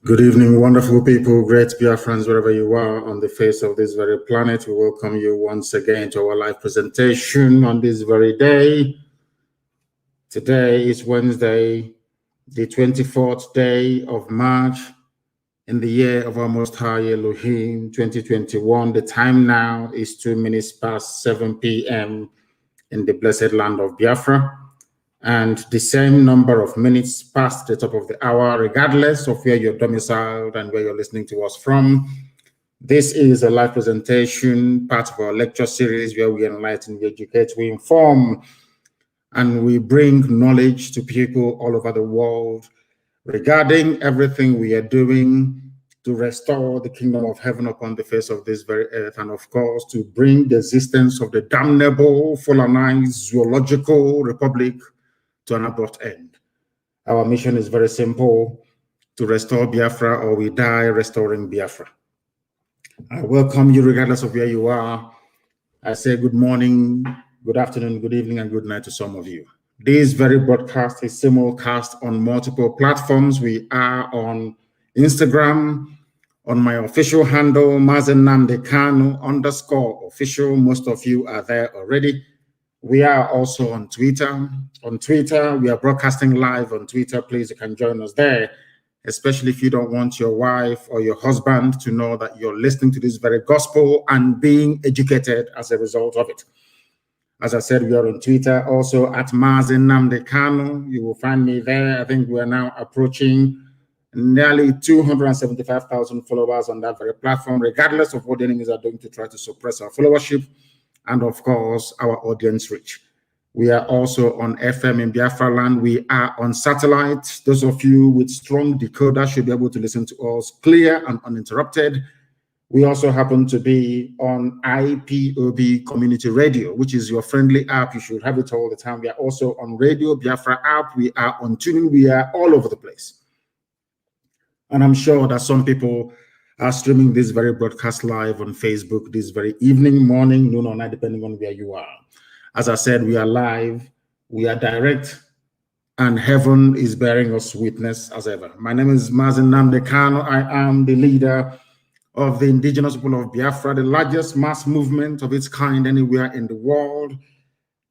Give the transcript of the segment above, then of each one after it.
Good evening, wonderful people, great Biafrans, wherever you are on the face of this very planet. We welcome you once again to our live presentation on this very day. Today is Wednesday, the 24th day of March in the year of our Most High Elohim, 2021. The time now is 2 minutes past 7 p.m. in the blessed land of Biafra, and the same number of minutes past the top of the hour, regardless of where you're domiciled and where you're listening to us from. This is a live presentation, part of our lecture series where we enlighten, we educate, we inform, and we bring knowledge to people all over the world regarding everything we are doing to restore the kingdom of heaven upon the face of this very earth, and of course, to bring the existence of the damnable, colonized, zoological republic to an abrupt end. Our mission is very simple: to restore Biafra, or we die restoring Biafra. I welcome you regardless of where you are. I say good morning, good afternoon, good evening, and good night to some of you. This very broadcast is simulcast on multiple platforms. We are on Instagram, on my official handle, Mazi Nnamdi _official. Most of you are there already. We are also on Twitter. On Twitter, we are broadcasting live on Twitter. Please, you can join us there, especially if you don't want your wife or your husband to know that you're listening to this very gospel and being educated as a result of it. As I said, we are on Twitter, also at Mazi Nnamdi Kanu. You will find me there. I think we are now approaching nearly 275,000 followers on that very platform, regardless of what the enemies are doing to try to suppress our followership and, of course, our audience reach. We are also on FM in Biafra land. We are on satellite. Those of you with strong decoder should be able to listen to us clear and uninterrupted. We also happen to be on IPOB Community Radio, which is your friendly app. You should have it all the time. We are also on Radio Biafra app. We are on tuning. We are all over the place. And I'm sure that some people are streaming this very broadcast live on Facebook this very evening, morning, noon, or night, depending on where you are. As I said, we are live, we are direct, and heaven is bearing us witness as ever. My name is Mazi Nnamdi Kanu. I am the leader of the indigenous people of Biafra, the largest mass movement of its kind anywhere in the world.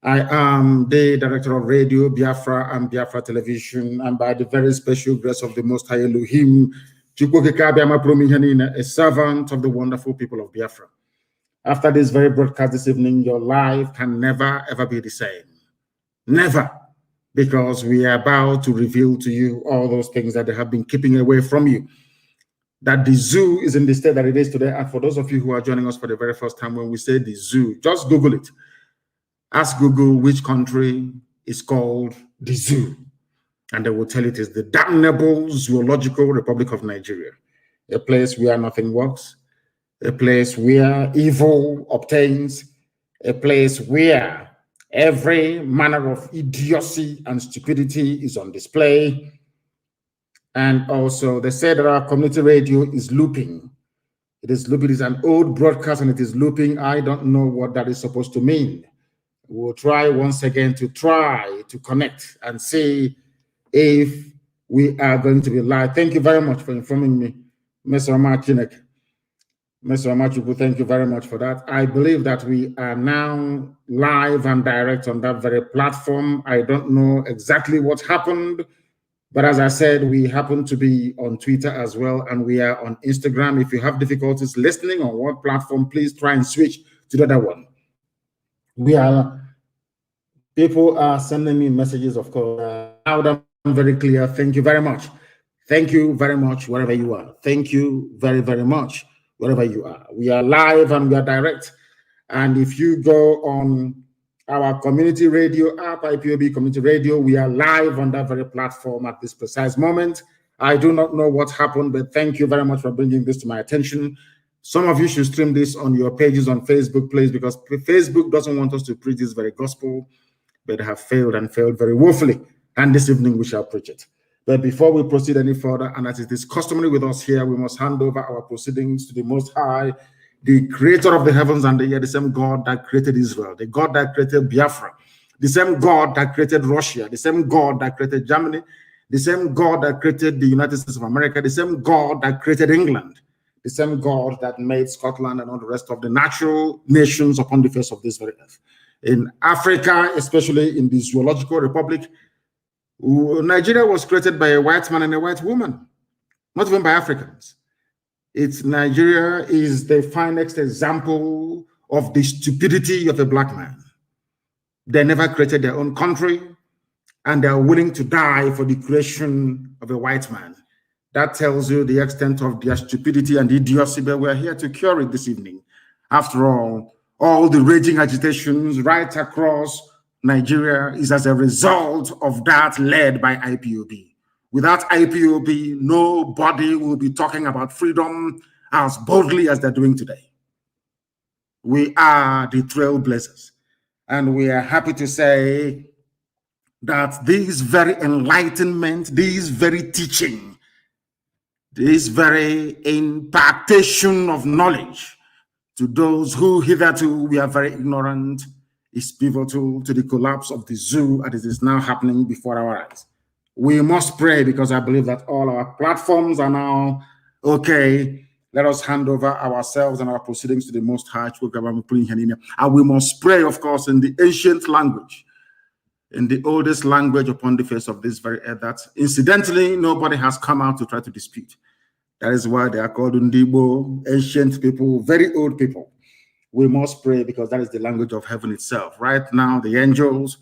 I am the director of Radio Biafra and Biafra Television, and by the very special grace of the Most High Elohim, a servant of the wonderful people of Biafra. After this very broadcast this evening, your life can never, ever be the same. Never. Because we are about to reveal to you all those things that they have been keeping away from you. That the zoo is in the state that it is today. And for those of you who are joining us for the very first time, when we say the zoo, just Google it. Ask Google which country is called the zoo, and they will tell it is the damnable zoological Republic of Nigeria, a place where nothing works, a place where evil obtains, a place where every manner of idiocy and stupidity is on display. And also, they say that our community radio is looping. It is looping. It's an old broadcast and it is looping. I don't know what that is supposed to mean. We'll try once again to connect and see if we are going to be live. Thank you very much for informing me, Mr. Amachinek. Mr. Amachubu, thank you very much for that. I believe that we are now live and direct on that very platform. I don't know exactly what happened, but as I said, we happen to be on Twitter as well, and we are on Instagram. If you have difficulties listening on one platform, please try and switch to the other one. People are sending me messages, of course, loud and very clear. Thank you very much. Thank you very much, wherever you are. Thank you very, very much, wherever you are. We are live and we are direct. And if you go on our community radio app, IPOB Community Radio, we are live on that very platform at this precise moment. I do not know what happened, but thank you very much for bringing this to my attention. Some of you should stream this on your pages on Facebook, please, because Facebook doesn't want us to preach this very gospel, but have failed and failed very woefully. And this evening we shall preach it. But before we proceed any further, and as it is customary with us here, we must hand over our proceedings to the Most High, the creator of the heavens and the earth, the same God that created Israel, the God that created Biafra, the same God that created Russia, the same God that created Germany, the same God that created the United States of America, the same God that created England, the same God that made Scotland and all the rest of the natural nations upon the face of this very earth. In Africa, especially in the Zoological Republic, Nigeria was created by a white man and a white woman, not even by Africans. Nigeria is the finest example of the stupidity of a black man. They never created their own country, and they are willing to die for the creation of a white man. That tells you the extent of their stupidity and idiocy, but we're here to cure it this evening. After all the raging agitations right across Nigeria is as a result of that led by IPOB. Without IPOB, nobody will be talking about freedom as boldly as they're doing today. We are the trailblazers, and we are happy to say that this very enlightenment, this very teaching, this very impartation of knowledge to those who hitherto we are very ignorant is pivotal to the collapse of the zoo as it is now happening before our eyes. We must pray, because I believe that all our platforms are now okay. Let us hand over ourselves and our proceedings to the Most High, and we must pray, of course, in the ancient language, in the oldest language upon the face of this very earth, that incidentally nobody has come out to try to dispute. That is why they are called Ndibo, ancient people, very old people. We must pray because that is the language of heaven itself. Right now, the angels,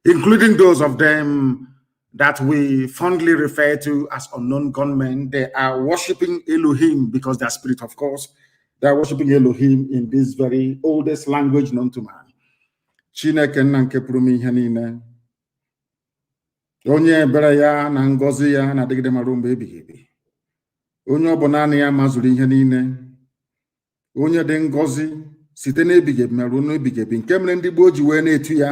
including those of them that we fondly refer to as unknown gunmen, they are worshiping Elohim because they are spirit, of course. They are worshiping Elohim in this very oldest language known to man. Chineke nna nke pụrụ ime ihe niile, onye ebere ya na ngọzi ya na-adịgide ma ruo mgbe ebighị ebi, onye ọ bụ naanị ya mazuru ihe niile, onye dị ngọzi site n'ebighị ebi ma ruo n'ebighị ebi, nke mere ndị gboo ji wee na-etu ya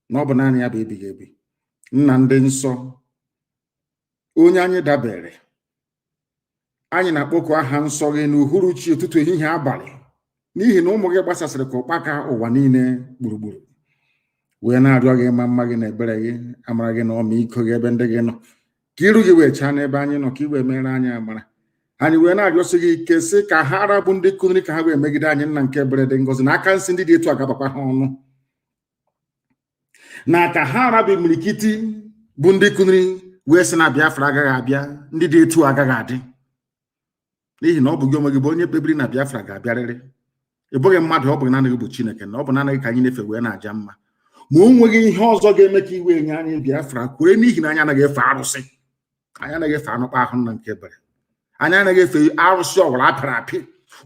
na ọ bụ naanị ya bụ ebighị ebi. Nna ndị nsọ, onye anyị dabere, anyị na-akpọku aha nsọ gị n'uhuruchi ụtụtụ ehihie abalị, n'ihi na ụmụ gị gbasasịrị ka ụkpaka ụwa niile gburugburu, wee na-arịọ gị ma mma gị na ebere gị, amara gị na ọmịiko gị ebe ndị gị nọ, ka iru gị wee chaa n'ebe anyị nọ, ka i wee mere anyị amara. Anyị wee na-arịọsi gị ike sị ka ha arabụ ndị kụnri, ka ha wee megide anyị, nna nke ebere dị ngọzi, na aka nsị ndị dị etu agabakwa ha ọnụ, na ka ha arabụ imirikiti bụ ndị kụnri wee sị na Biafra agaghị abịa, ndị dị etu agaghị adị, n'ihi na ọ bụ gị onwe gị bụ onye kpebiri na Biafra ga-abịarịrị. Ị bụghị mmadụ, ọ bụ naanị gị bụ Chineke, na ọ bụ naanị gị ka anyị na-efe wee na-aja mma. Ma o nweghị ihe ọzọ ga-eme ka iwe nye anyị Biafra kwee, n'ihi na anyị anaghị efe arụsị, anyị anaghị efe anụkpa ahụ nna nke ebere, anyị anaghị efe arụsị ọbụla apịrị apị.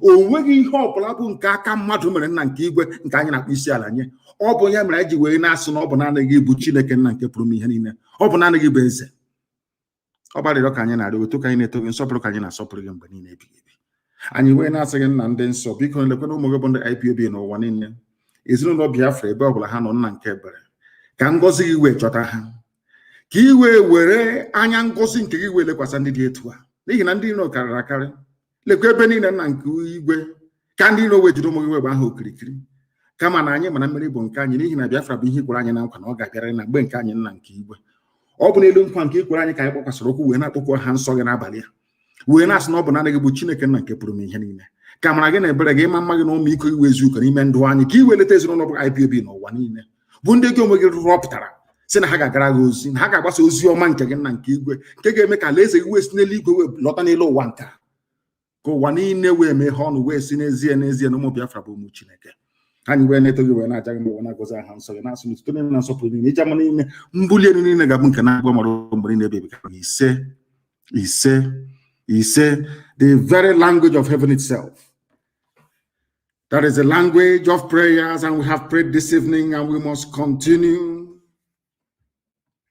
O nweghị ihe ọbụla bụ nke aka mmadụ mere nna nke igwe nke anyị na-akpọ isi ala nye. Ọ bụ ya mere anyị ji wee na-asị na ọ bụ naanị gị bụ Chineke nna nke pụrụ ihe niile, ọ bụ naanị gị bụ eze. Ọ gbalịrị ka anyị na-arịọ, otu ka anyị na-eto gị, nsọpụrụ ka anyị na-asọpụrụ gị mgbe niile ebighị ebi. Anyị wee na-asị gị nna ndị nsọ, biko lekwana ụmụ gị bụ ndị IPOB n'ụwa niile, ezinụlọ Biafra ebe ọbụla ha nọ, nna nke ebere, ka ngọzi gị wee chọta ha, ka i wee were anya ngọzi nke gị wee lekwasị ndị dị etu a, n'ihi na ndị iro karịrị akarị. Lekwa ebe niile nna nke igwe, ka ndị iro wee jide ụmụ gị wee gba ha okirikiri, kama na anyị mana mmeri bụ nke anyị, n'ihi na Biafra bụ ihe ikwere anyị na nkwa na ọ ga-abịarị na mgbe nke anyị nna nke igwe. Ọ bụ n'elu nkwa nke ikwere anyị ka anyị kpọkwasịrị okwu wee na-akpọkwu ha nsọ gị n'abalị a, wee na-asị na ọ bụ naanị gị bụ Chineke nna nke pụrụ ihe niile, ka mara gị na ebere gị, ịma mma gị na ọmịiko gị wee zuo n'ime ndụ anyị, ka i wee leta ezinụlọ bụ IPOB n'ụwa niile, bụ ndị gị onwe gị rọpụtara sị na ha ga-agara gị ozi, na ha ga-agbasa ozi ọma nke gị nna nke igwe, nke ga-eme ka alaeze gị wee si n'eluigwe wee lọta n'elu ụwa nke a, ka ụwa niile wee mee ha ọnụ wee si n'ezie n'ezie na ụmụ Biafra bụ ụmụ Chineke. Anyị wee na-eto gị wee na-aja gị mgbe wee na-agọzi aha nsọ gị, na-asụ n'ụtụtụ niile na nsọpụrụ niile, iji ama niile, mbuli elu niile ga-abụ nke na-agba mara mgbe niile ebe ise ise ise. The very language of heaven itself. That is the language of prayers, and we have prayed this evening, and we must continue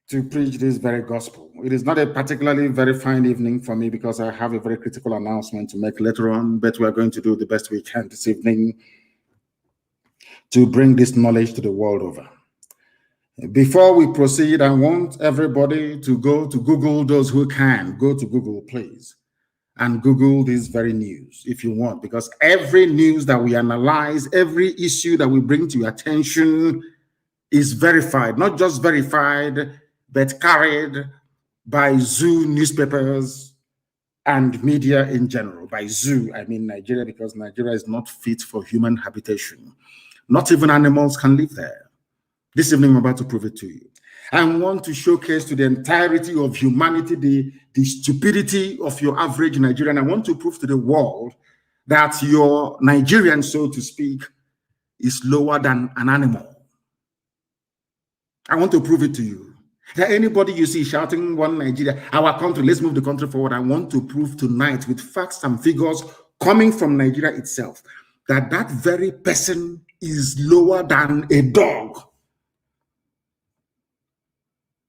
to preach this very gospel. It is not a particularly very fine evening for me because I have a very critical announcement to make later on, but we are going to do the best we can this evening to bring this knowledge to the world over. Before we proceed, I want everybody to go to Google. Those who can, go to Google, please, and Google this very news if you want, because every news that we analyze, every issue that we bring to your attention is verified, not just verified, but carried by zoo newspapers and media in general. By zoo, I mean Nigeria, because Nigeria is not fit for human habitation. Not even animals can live there. This evening, I'm about to prove it to you. I want to showcase to the entirety of humanity the stupidity of your average Nigerian. I want to prove to the world that your Nigerian, so to speak, is lower than an animal. I want to prove it to you. That anybody you see shouting one Nigeria, our country, let's move the country forward. I want to prove tonight with facts and figures coming from Nigeria itself that that very person is lower than a dog.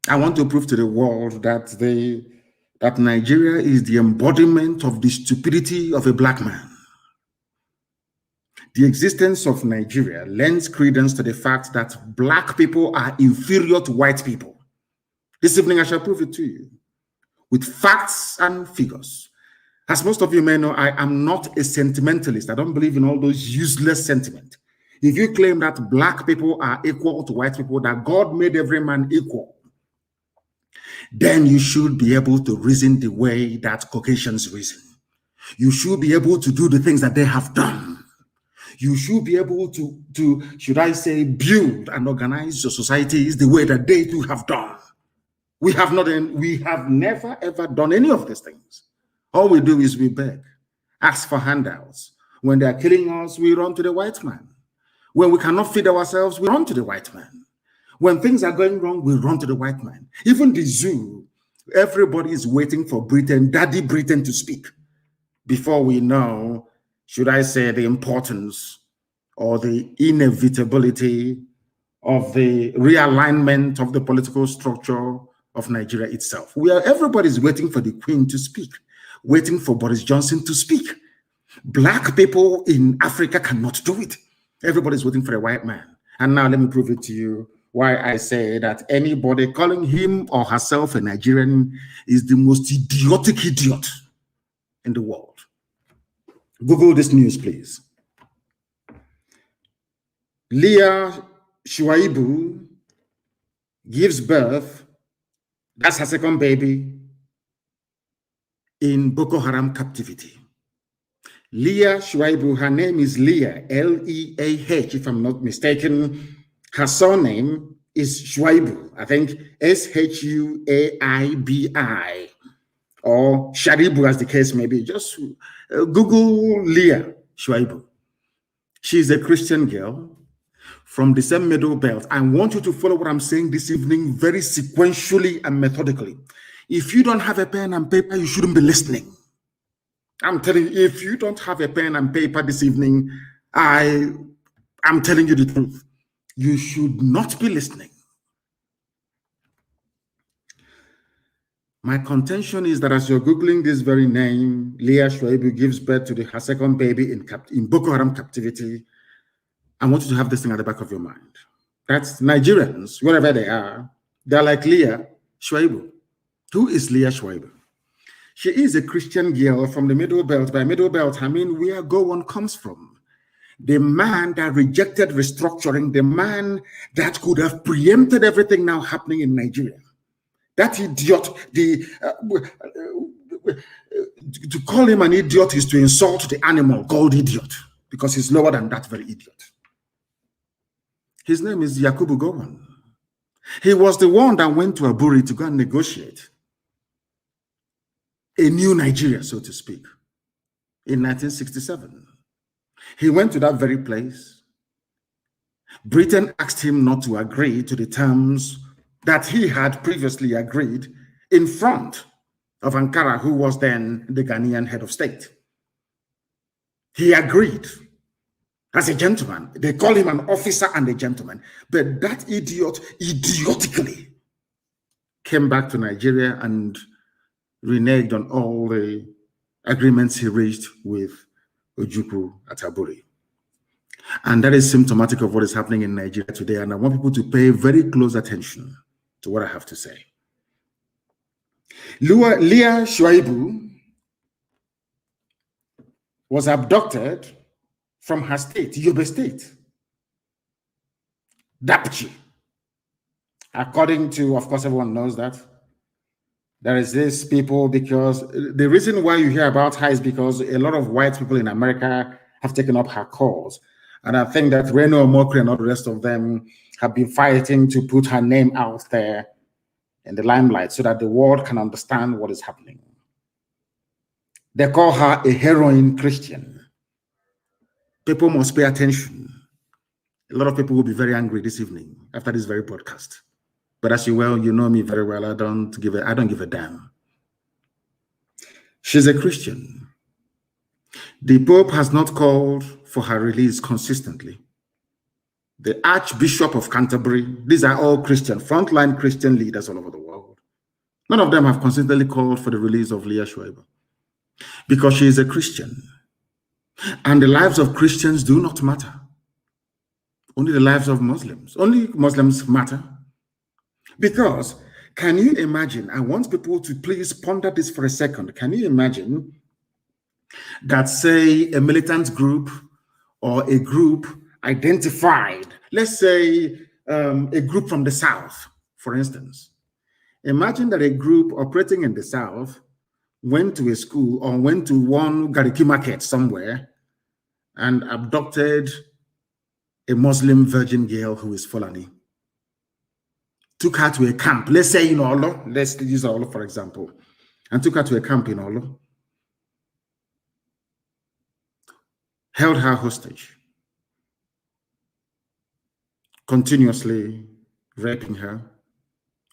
I want to prove to the world that that Nigeria is the embodiment of the stupidity of a black man. The existence of Nigeria lends credence to the fact that black people are inferior to white people. This evening, I shall prove it to you with facts and figures. As most of you may know, I am not a sentimentalist. I don't believe in all those useless sentiment. If you claim that black people are equal to white people, that God made every man equal, then you should be able to reason the way that Caucasians reason. You should be able to do the things that they have done. You should be able to should I say, build and organize your societies the way that they too have done. We have never ever done any of these things. All we do is we beg, ask for handouts. When they are killing us, we run to the white man. When we cannot feed ourselves, we run to the white man. When things are going wrong, we run to the white man. Even the zoo, everybody is waiting for Britain, Daddy Britain, to speak before we know, should I say, the importance or the inevitability of the realignment of the political structure of Nigeria itself. Everybody's waiting for the Queen to speak, waiting for Boris Johnson to speak. Black people in Africa cannot do it. Everybody's waiting for a white man. And now let me prove it to you why I say that anybody calling him or herself a Nigerian is the most idiotic idiot in the world. Google this news, please. Leah Sharibu gives birth, that's her second baby, in Boko Haram captivity. Leah Sharibu, her name is Leah, L-E-A-H, if I'm not mistaken. Her surname is Sharibu, I think S-H-U-A-I-B-I, or Sharibu as the case may be. Just Google Leah Sharibu. She's a Christian girl from the same Middle Belt. I want you to follow what I'm saying this evening very sequentially and methodically. If you don't have a pen and paper, you shouldn't be listening. I'm telling you, if you don't have a pen and paper this evening, I'm telling you the truth. You should not be listening. My contention is that as you're Googling this very name, Leah Sharibu gives birth to her second baby in Boko Haram captivity. I want you to have this thing at the back of your mind. That's Nigerians, wherever they are, they're like Leah Sharibu. Who is Leah Sharibu? She is a Christian girl from the Middle Belt. By Middle Belt, I mean where Gowon comes from. The man that rejected restructuring, the man that could have preempted everything now happening in Nigeria. That idiot, to call him an idiot is to insult the animal called idiot, because he's lower than that very idiot. His name is Yakubu Gowon. He was the one that went to Aburi to go and negotiate a new Nigeria, so to speak, in 1967. He went to that very place. Britain asked him not to agree to the terms that he had previously agreed in front of Ankara, who was then the Ghanaian head of state. He agreed as a gentleman. They call him an officer and a gentleman. But that idiot idiotically came back to Nigeria and reneged on all the agreements he reached with Ojukwu at Aburi. And that is symptomatic of what is happening in Nigeria today. And I want people to pay very close attention to what I have to say. Leah Sharibu was abducted from her state, Yobe State, Dapchi. According to, of course, everyone knows that, There is this people, because the reason why you hear about her is because a lot of white people in America have taken up her cause. And I think that Reno Omokri and all the rest of them have been fighting to put her name out there in the limelight so that the world can understand what is happening. They call her a heroin Christian. People must pay attention. A lot of people will be very angry this evening after this very podcast. But as you know me very well, I don't give a damn. She's a Christian. The Pope has not called for her release consistently. The Archbishop of Canterbury, these are all Christian, frontline Christian leaders all over the world. None of them have consistently called for the release of Leah Sharibu because she is a Christian. And the lives of Christians do not matter. Only the lives of Muslims. Only Muslims matter. Because, can you imagine, I want people to please ponder this for a second. Can you imagine that, say, a militant group or a group identified, let's say a group from the South, for instance. Imagine that a group operating in the South went to a school or went to one Gariki market somewhere and abducted a Muslim virgin girl who is Fulani. Took her to a camp, let's say in Olo, let's use Olo for example, and took her to a camp in Olo, held her hostage, continuously raping her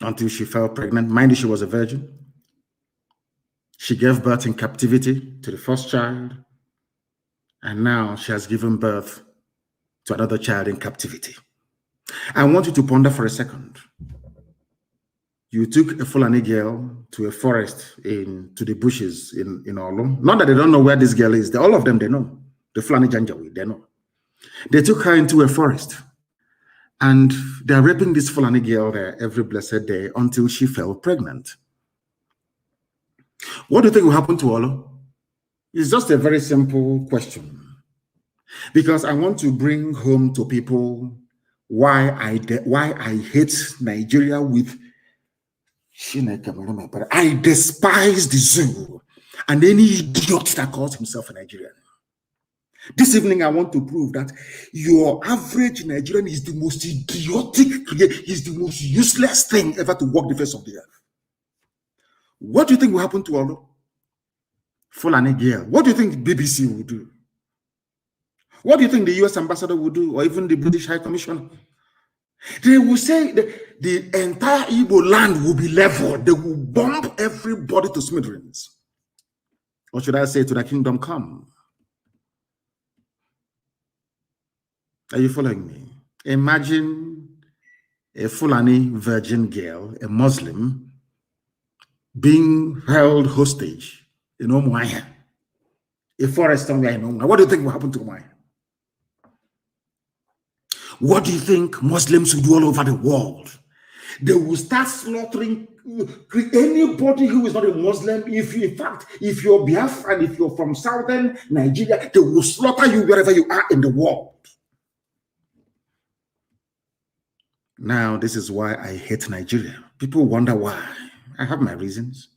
until she fell pregnant. Mind you, she was a virgin. She gave birth in captivity to the first child, and now she has given birth to another child in captivity. I want you to ponder for a second. You took a Fulani girl to a forest to the bushes in Olo. Not that they don't know where this girl is. All of them, they know. The Fulani Janjaweed, they know. They took her into a forest. And they're raping this Fulani girl there every blessed day until she fell pregnant. What do you think will happen to Olo? It's just a very simple question. Because I want to bring home to people why I hate Nigeria with but I despise the zoo and any idiot that calls himself a Nigerian. This evening, I want to prove that your average Nigerian is the most idiotic, is the most useless thing ever to walk the face of the earth. What do you think will happen to Olo? Fulani girl. What do you think BBC will do? What do you think the US ambassador will do, or even the British High Commissioner? They will say the entire Igbo land will be leveled. They will bomb everybody to smithereens. Or should I say, to the kingdom come? Are you following me? Imagine a Fulani virgin girl, a Muslim, being held hostage in Umuahia, a forest somewhere in Umuahia. What do you think will happen to Umuahia? What do you think Muslims will do all over the world? They will start slaughtering anybody who is not a Muslim. If you're Biafran, if you're from southern Nigeria, they will slaughter you wherever you are in the world. Now, this is why I hate Nigeria. People wonder why. I have my reasons.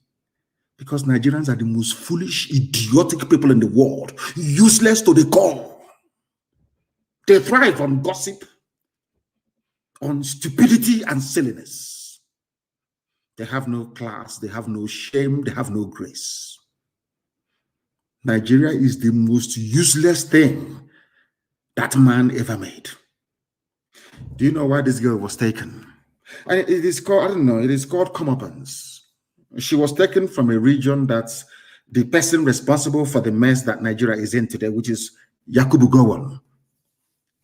Because Nigerians are the most foolish, idiotic people in the world. Useless to the core. They thrive on gossip, on stupidity and silliness. They have no class, they have no shame, they have no grace. Nigeria is the most useless thing that man ever made. Do you know why this girl was taken? And it is called, I don't know, it is called comeuppance. She was taken from a region that's the person responsible for the mess that Nigeria is in today, which is Yakubu Gowon.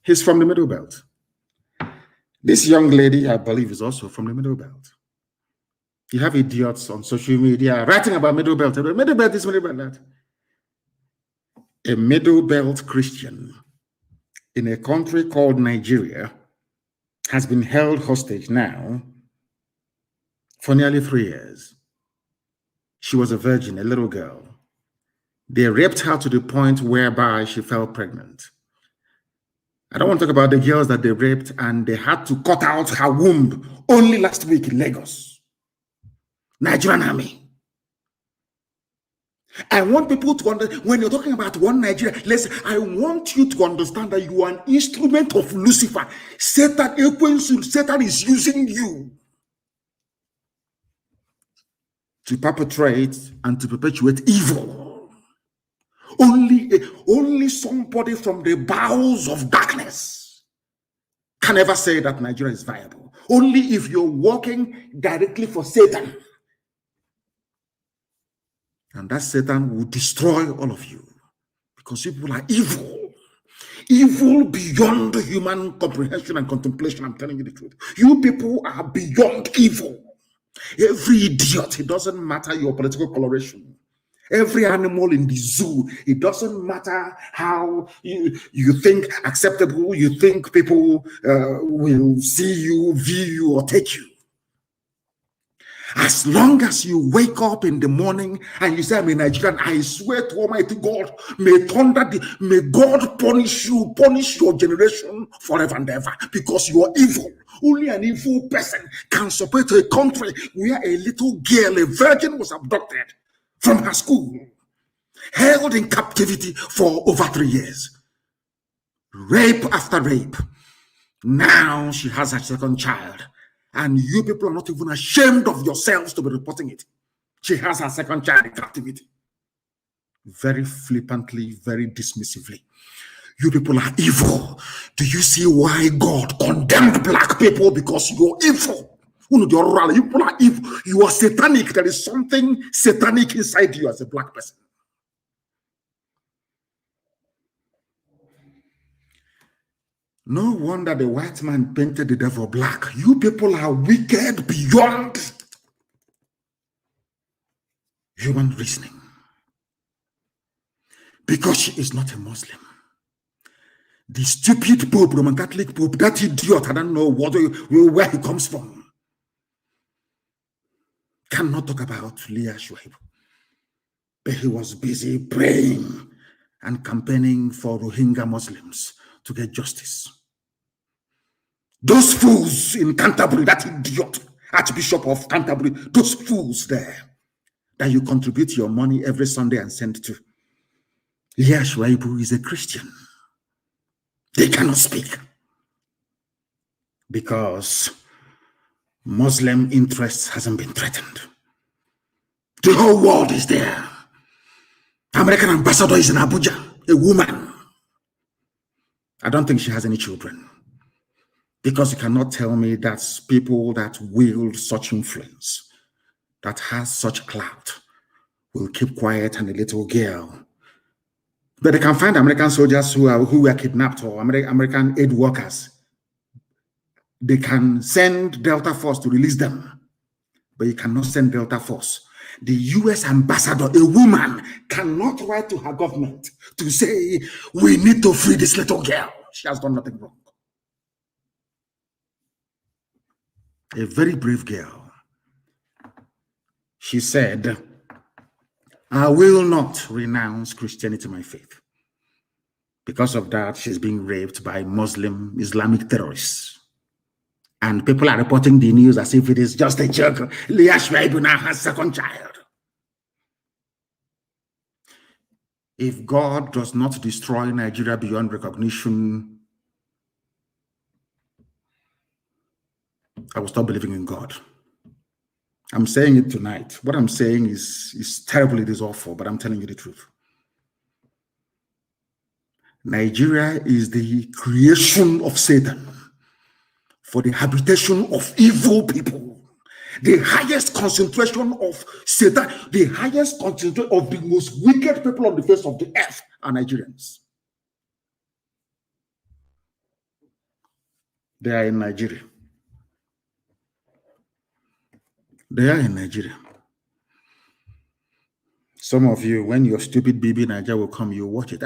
He's from the Middle Belt. This young lady, I believe, is also from the Middle Belt. You have idiots on social media writing about Middle Belt. Middle Belt this, Middle Belt that. A Middle Belt Christian in a country called Nigeria has been held hostage now for nearly 3 years. She was a virgin, a little girl. They raped her to the point whereby she fell pregnant. I don't want to talk about the girls that they raped and they had to cut out her womb only last week in Lagos. Nigerian army. I want people to understand, when you're talking about one Nigeria, I want you to understand that you are an instrument of Lucifer. Satan is using you to perpetrate and to perpetuate evil. Only somebody from the bowels of darkness can ever say that Nigeria is viable. Only if you're working directly for Satan. And that Satan will destroy all of you. Because people are evil. Evil beyond human comprehension and contemplation. I'm telling you the truth. You people are beyond evil. Every idiot, it doesn't matter your political coloration. Every animal in the zoo, it doesn't matter how you think acceptable, you think people will see you, view you, or take you. As long as you wake up in the morning and you say, I'm a Nigerian, I swear to Almighty God, may God punish you, punish your generation forever and ever, because you are evil. Only an evil person can support a country where a little girl, a virgin, was abducted from her school, held in captivity for over 3 years. Rape after rape. Now she has her second child. And you people are not even ashamed of yourselves to be reporting it. She has her second child in captivity. Very flippantly, very dismissively. You people are evil. Do you see why God condemned black people? Because you're evil. You people are evil. You are satanic. There is something satanic inside you as a black person. No wonder the white man painted the devil black. You people are wicked beyond human reasoning. Because she is not a Muslim. The stupid Pope, Roman Catholic Pope, that idiot, I don't know where he comes from, cannot talk about Leah Sharibu. But he was busy praying and campaigning for Rohingya Muslims to get justice. Those fools in Canterbury, that idiot, Archbishop of Canterbury, those fools there that you contribute your money every Sunday and send to. Leah Sharibu is a Christian. They cannot speak because Muslim interests hasn't been threatened. The whole world is there. American ambassador is in Abuja, a woman. I don't think she has any children. Because you cannot tell me that people that wield such influence, that has such clout, will keep quiet and a little girl. But they can find American soldiers who were kidnapped, or American aid workers. They can send Delta Force to release them, but you cannot send Delta Force. The US ambassador, a woman, cannot write to her government to say, we need to free this little girl. She has done nothing wrong. A very brave girl. She said, I will not renounce Christianity, my faith. Because of that, she's being raped by Muslim Islamic terrorists. And people are reporting the news as if it is just a joke. Leah Sharibu now has second child. If God does not destroy Nigeria beyond recognition, I will stop believing in God. I'm saying it tonight. What I'm saying is terrible, it is awful, but I'm telling you the truth. Nigeria is the creation of Satan for the habitation of evil people. The highest concentration of Satan, the highest concentration of the most wicked people on the face of the earth are Nigerians. They are in Nigeria. They are in Nigeria. Some of you, when your stupid baby Nigeria will come, you watch it.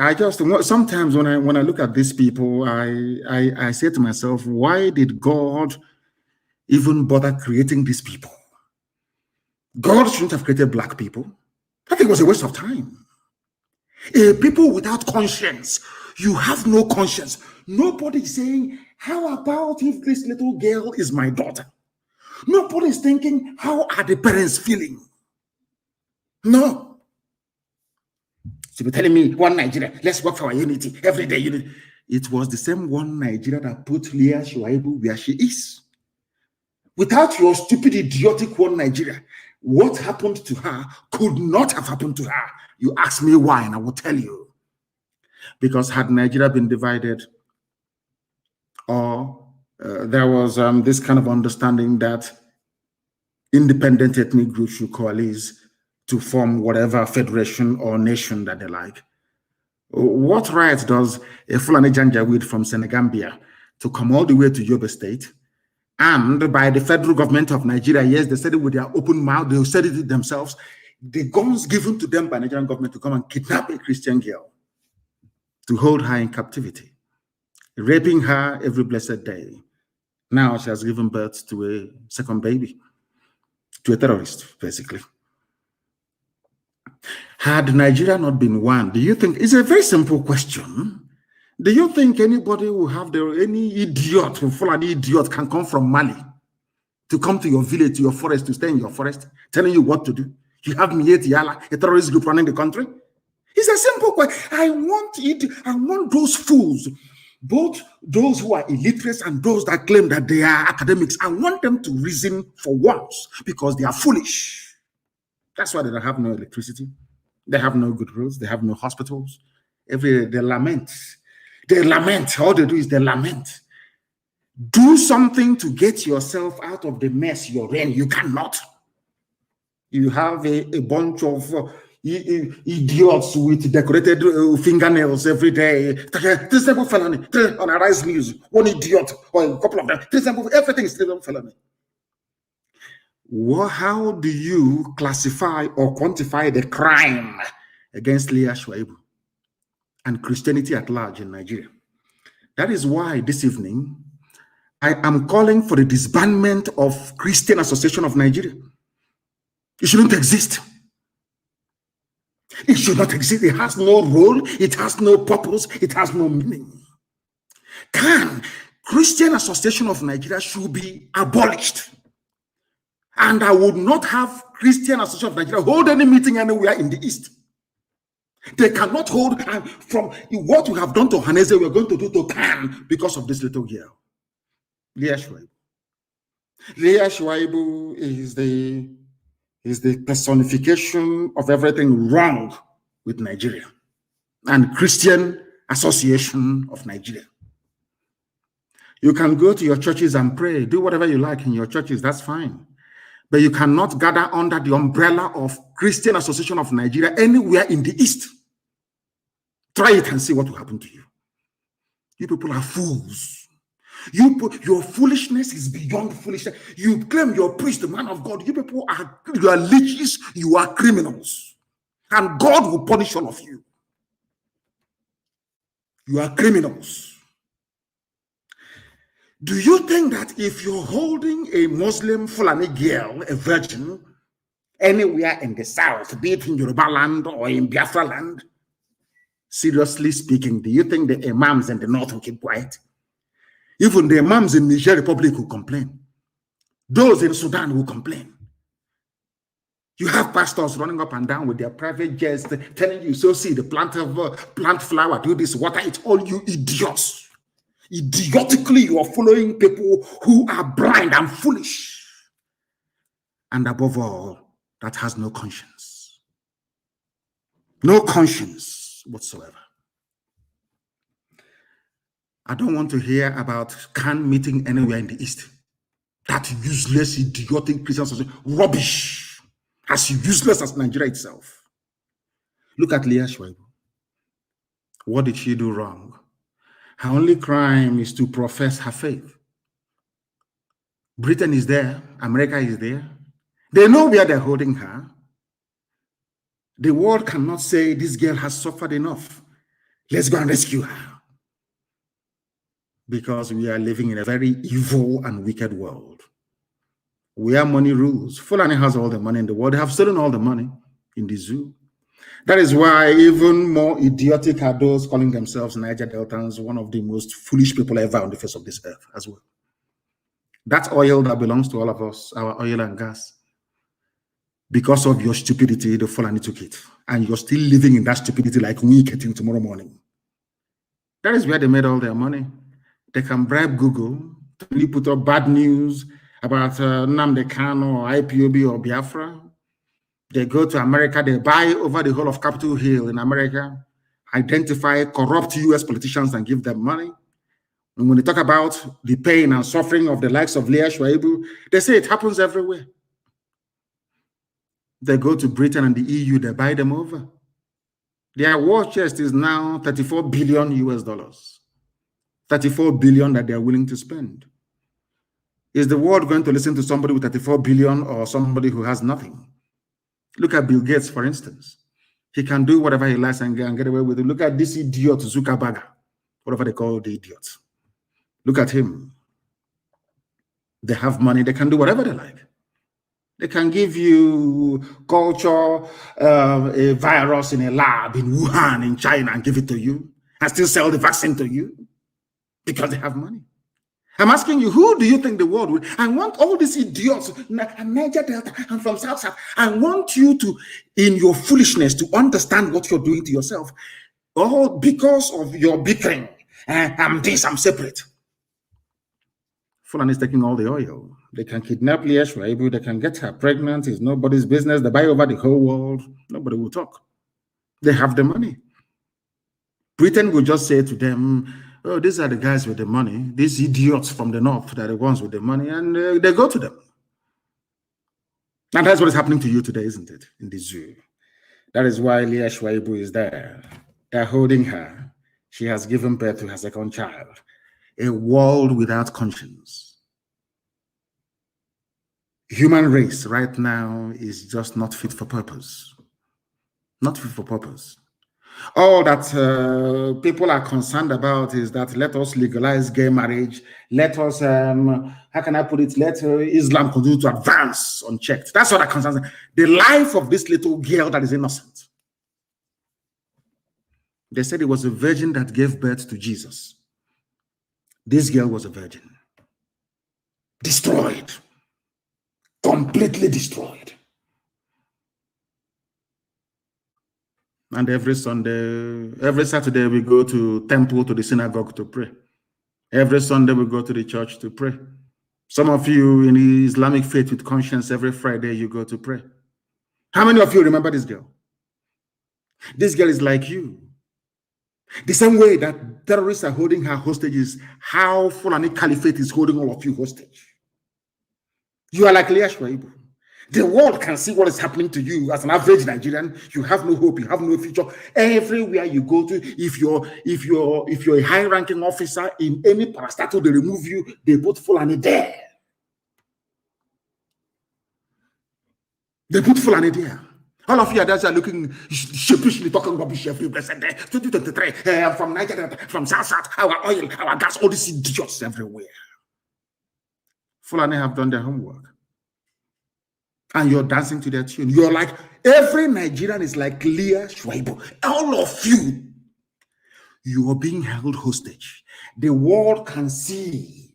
Sometimes when I look at these people, I say to myself, why did God even bother creating these people? God shouldn't have created black people. I think it was a waste of time. A people without conscience. You have no conscience. Nobody is saying, how about if this little girl is my daughter? Nobody is thinking, how are the parents feeling? No. So you're telling me, one Nigeria, let's work for our unity, everyday unity. It was the same one Nigeria that put Leah Sharibu where she is. Without your stupid, idiotic one Nigeria, what happened to her could not have happened to her. You ask me why, and I will tell you. Because had Nigeria been divided, or there was this kind of understanding that independent ethnic groups should coalesce to form whatever federation or nation that they like. What right does a Fulani Janjaweed from Senegambia to come all the way to Yobe State, and by the federal government of Nigeria, yes, they said it with their open mouth, they said it themselves, the guns given to them by Nigerian government to come and kidnap a Christian girl, to hold her in captivity, raping her every blessed day. Now she has given birth to a second baby, to a terrorist, basically. Had Nigeria not been one, do you think, it's a very simple question. Do you think anybody will have any idiot, Fulani idiot can come from Mali to come to your village, to your forest, to stay in your forest, telling you what to do? You have Miet Yala, a terrorist group running the country? It's a simple question. I want those fools, both those who are illiterate and those that claim that they are academics. I want them to reason for once, because they are foolish. That's why they don't have no electricity. They have no good roads. They have no hospitals. Every day they lament. They lament. All they do is they lament. Do something to get yourself out of the mess you're in. You cannot. You have a bunch of idiots with decorated fingernails every day. Three simple felony on Arise News. One idiot or a couple of them. Three simple, everything is still felony. Well, how do you classify or quantify the crime against Leah Sharibu and Christianity at large in Nigeria? That is why this evening I am calling for the disbandment of Christian Association of Nigeria. It shouldn't exist. It should not exist. It has no role. It has no purpose. It has no meaning. Christian Association of Nigeria should be abolished. And I would not have Christian Association of Nigeria hold any meeting anywhere in the East. They cannot hold, from what we have done to Haneze, we are going to do to Khan because of this little girl. Leah Sharibu. Leah Sharibu is the personification of everything wrong with Nigeria and Christian Association of Nigeria. You can go to your churches and pray, do whatever you like in your churches, that's fine. But you cannot gather under the umbrella of Christian Association of Nigeria anywhere in the East. Try it and see what will happen to you. You people are fools. Your foolishness is beyond foolishness. You claim you're a priest, the man of God. You are leeches, you are criminals. And God will punish all of you. You are criminals. Do you think that if you're holding a Muslim Fulani girl, a virgin, anywhere in the South, be it in Yoruba land or in Biafra land, seriously speaking, do you think the imams in the North will keep quiet? Even the imams in Niger Republic will complain. Those in Sudan will complain. You have pastors running up and down with their private jets telling you, so see, the plant flower, do this, water, it's all you idiots. Idiotically, you are following people who are blind and foolish. And above all, that has no conscience. No conscience whatsoever. I don't want to hear about Khan meeting anywhere in the East. That useless, idiotic Christian association, rubbish, as useless as Nigeria itself. Look at Leah Sharibu. What did she do wrong? Her only crime is to profess her faith. Britain is there. America is there. They know where they're holding her. The world cannot say this girl has suffered enough. Let's go and rescue her. Because we are living in a very evil and wicked world. Where money rules. Fulani has all the money in the world. They have stolen all the money in the zoo. That is why even more idiotic are those calling themselves Niger Deltans, one of the most foolish people ever on the face of this earth as well. That oil that belongs to all of us, our oil and gas. Because of your stupidity, the Fulani took it. And you're still living in that stupidity like we getting tomorrow morning. That is where they made all their money. They can bribe Google to really put up bad news about Nnamdi Kanu or IPOB or Biafra. They go to America, they buy over the whole of Capitol Hill in America, identify corrupt US politicians and give them money. And when they talk about the pain and suffering of the likes of Leah Sharibu, they say it happens everywhere. They go to Britain and the EU, they buy them over. Their war chest is now 34 billion US dollars. 34 billion that they are willing to spend. Is the world going to listen to somebody with 34 billion or somebody who has nothing? Look at Bill Gates, for instance. He can do whatever he likes and get away with it. Look at this idiot Zuckerberg, whatever they call the idiot. Look at him. They have money. They can do whatever they like. They can give you culture, a virus in a lab in Wuhan, in China, and give it to you, and still sell the vaccine to you because they have money. I'm asking you, who do you think the world will? I want all these idiots, Niger Delta, and from South. I want you to, in your foolishness, to understand what you're doing to yourself. All because of your bickering. I'm this, I'm separate. Fulani is taking all the oil. They can kidnap Leah Sharibu, they can get her pregnant. It's nobody's business. They buy over the whole world. Nobody will talk. They have the money. Britain will just say to them, oh, these are the guys with the money. These idiots from the north that are the ones with the money, and they go to them. And that's what is happening to you today, isn't it? In the zoo. That is why Leah Sharibu is there. They're holding her. She has given birth to her second child. A world without conscience. Human race right now is just not fit for purpose. Not fit for purpose. All that people are concerned about is that let us legalize gay marriage. Let us, how can I put it? Let Islam continue to advance unchecked. That's what that concerns them. The life of this little girl that is innocent. They said it was a virgin that gave birth to Jesus. This girl was a virgin. Destroyed. Completely destroyed. And every Sunday, every Saturday, we go to temple, to the synagogue to pray. Every Sunday, we go to the church to pray. Some of you in the Islamic faith with conscience, every Friday, you go to pray. How many of you remember this girl? This girl is like you. The same way that terrorists are holding her hostage is how Fulani Caliphate is holding all of you hostage. You are like Leah Sharibu. The world can see what is happening to you as an average Nigerian. You have no hope. You have no future. Everywhere you go to, if you're a high-ranking officer in any parastatal, they remove you. They put Fulani there. They put Fulani there. All of you are looking sheepishly talking rubbish every blessed day. 2023, I'm from Nigeria, from South, our oil, our gas, all these idiots everywhere. Fulani have done their homework. And you're dancing to their tune. You're like, every Nigerian is like Leah Sharibu. All of you, you are being held hostage. The world can see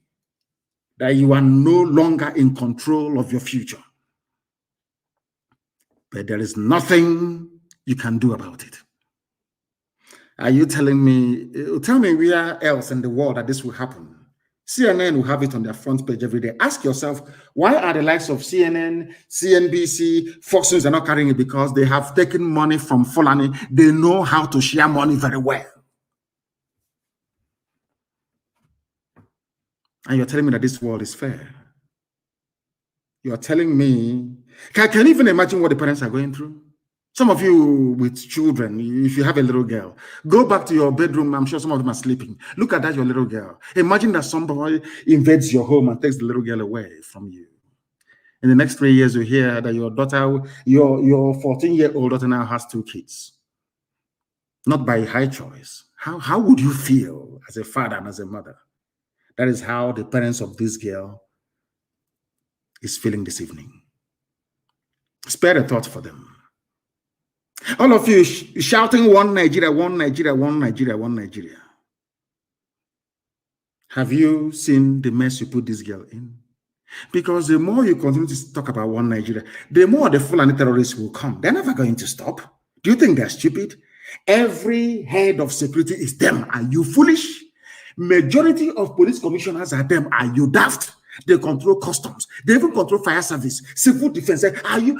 that you are no longer in control of your future. But there is nothing you can do about it. Are you telling me, tell me where else in the world that this will happen? CNN will have it on their front page every day. Ask yourself, why are the likes of CNN, CNBC, Fox News are not carrying it? Because they have taken money from Fulani. They know how to share money very well. And you're telling me that this world is fair. You're telling me, can you even imagine what the parents are going through? Some of you with children, if you have a little girl, go back to your bedroom. I'm sure some of them are sleeping. Look at that, your little girl. Imagine that somebody invades your home and takes the little girl away from you. In the next 3 years, you hear that your daughter, your 14-year-old daughter now has 2 kids. Not by high choice. How would you feel as a father and as a mother? That is how the parents of this girl is feeling this evening. Spare a thought for them. All of you shouting one Nigeria, one Nigeria, one Nigeria, one Nigeria. Have you seen the mess you put this girl in? Because the more you continue to talk about one Nigeria, the more the Fulani terrorists will come. They're never going to stop. Do you think they're stupid? Every head of security is them. Are you foolish? Majority of police commissioners are them. Are you daft? They control customs. They even control fire service, civil defense. Are you?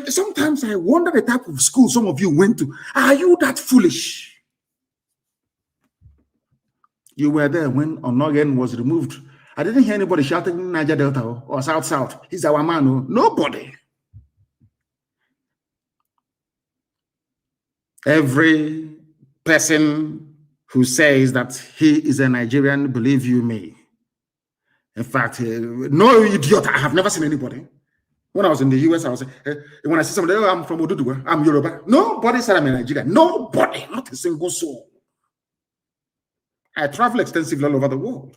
Sometimes I wonder the type of school some of you went to. Are you that foolish? You were there when Onogen was removed. I didn't hear anybody shouting Niger Delta or South. He's our man. No? Nobody. Every person who says that he is a Nigerian, believe you me. In fact, no idiot. I have never seen anybody. When I was in the US, I was when I see somebody, oh, I'm from Oduduwa, I'm Yoruba. Nobody said I'm a Nigerian. Nobody, not a single soul. I travel extensively all over the world.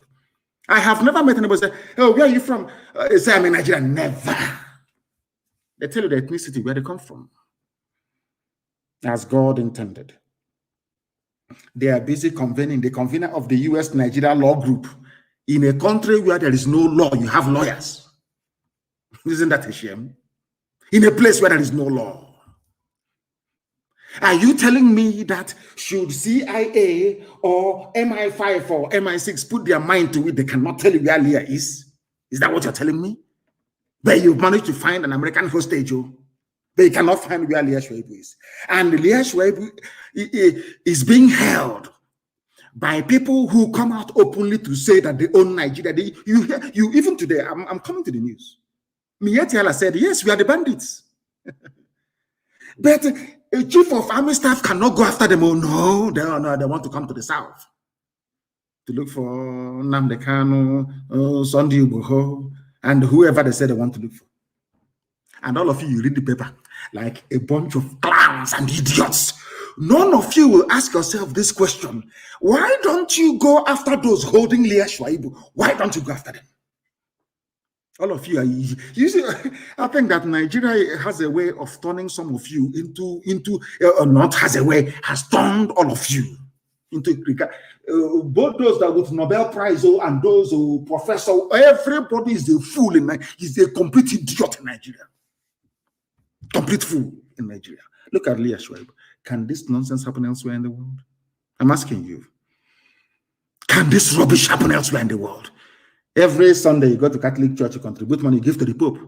I have never met anybody say, oh, where are you from? Say I'm a Nigerian. Never. They tell you the ethnicity, where they come from. As God intended. They are busy convening, the convener of the US Nigeria Law Group. In a country where there is no law, you have lawyers. Isn't that a shame? In a place where there is no law. Are you telling me that should CIA or MI5 or MI6 put their mind to it, they cannot tell you where Leah is? Is that what you're telling me? But you've managed to find an American hostage, but you cannot find where Leah Sharibu is. And Leah Sharibu is being held by people who come out openly to say that they own Nigeria. You even today, I'm coming to the news. Militia said, yes, we are the bandits. But a chief of army staff cannot go after them. Oh, no, they want to come to the south to look for Nnamdi Kanu, Sunday Uboho, and whoever they say they want to look for. And all of you read the paper like a bunch of clowns and idiots. None of you will ask yourself this question. Why don't you go after those holding Leah Sharibu? Why don't you go after them? All of you are easy. You see, I think that Nigeria has a way of turning some of you has turned all of you into both those that with Nobel Prize and those who professor. Everybody is a fool in Nigeria. He's a complete idiot in Nigeria. Complete fool in Nigeria. Look at Leah Sharibu. Can this nonsense happen elsewhere in the world? I'm asking you. Can this rubbish happen elsewhere in the world? Every Sunday, you go to Catholic Church, you contribute money, you give to the Pope.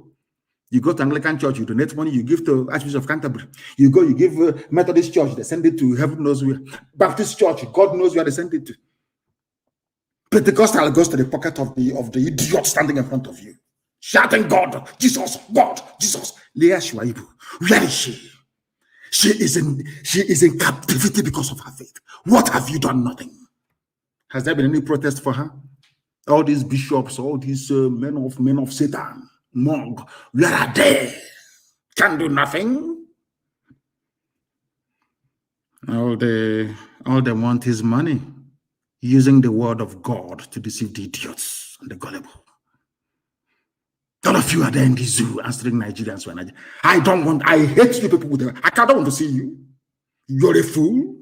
You go to Anglican Church, you donate money, you give to Archbishop of Canterbury. You give Methodist Church, they send it to heaven knows where. Baptist Church, God knows where they send it to. Pentecostal goes to the pocket of the idiot standing in front of you, shouting, God, Jesus, God, Jesus. Leah Sharibu, where is she? She is in captivity because of her faith. What have you done? Nothing. Has there been any protest for her? All these bishops, all these men of Satan, monk, where are they? Can do nothing. All they want is money, using the word of God to deceive the idiots and the gullible. All of you are there in the zoo answering Nigerians. I hate you people with them. I don't want to see you. You're a fool.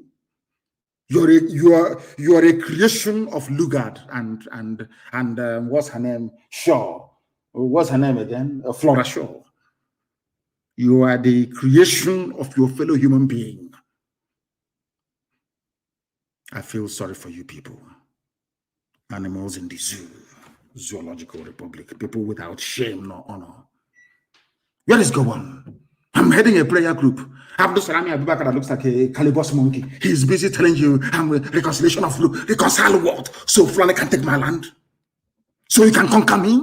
You are a creation of Lugard and what's her name? Shaw. What's her name again? Flora Shaw. You are the creation of your fellow human being. I feel sorry for you people. Animals in the zoo. Zoological Republic, people without shame nor honor. Where is going? I'm heading a prayer group. Abdul Salami Abubakar looks like a Calibos monkey. He's busy telling you I'm a reconciliation of reconcile what? So Fulani can take my land? So you can conquer me?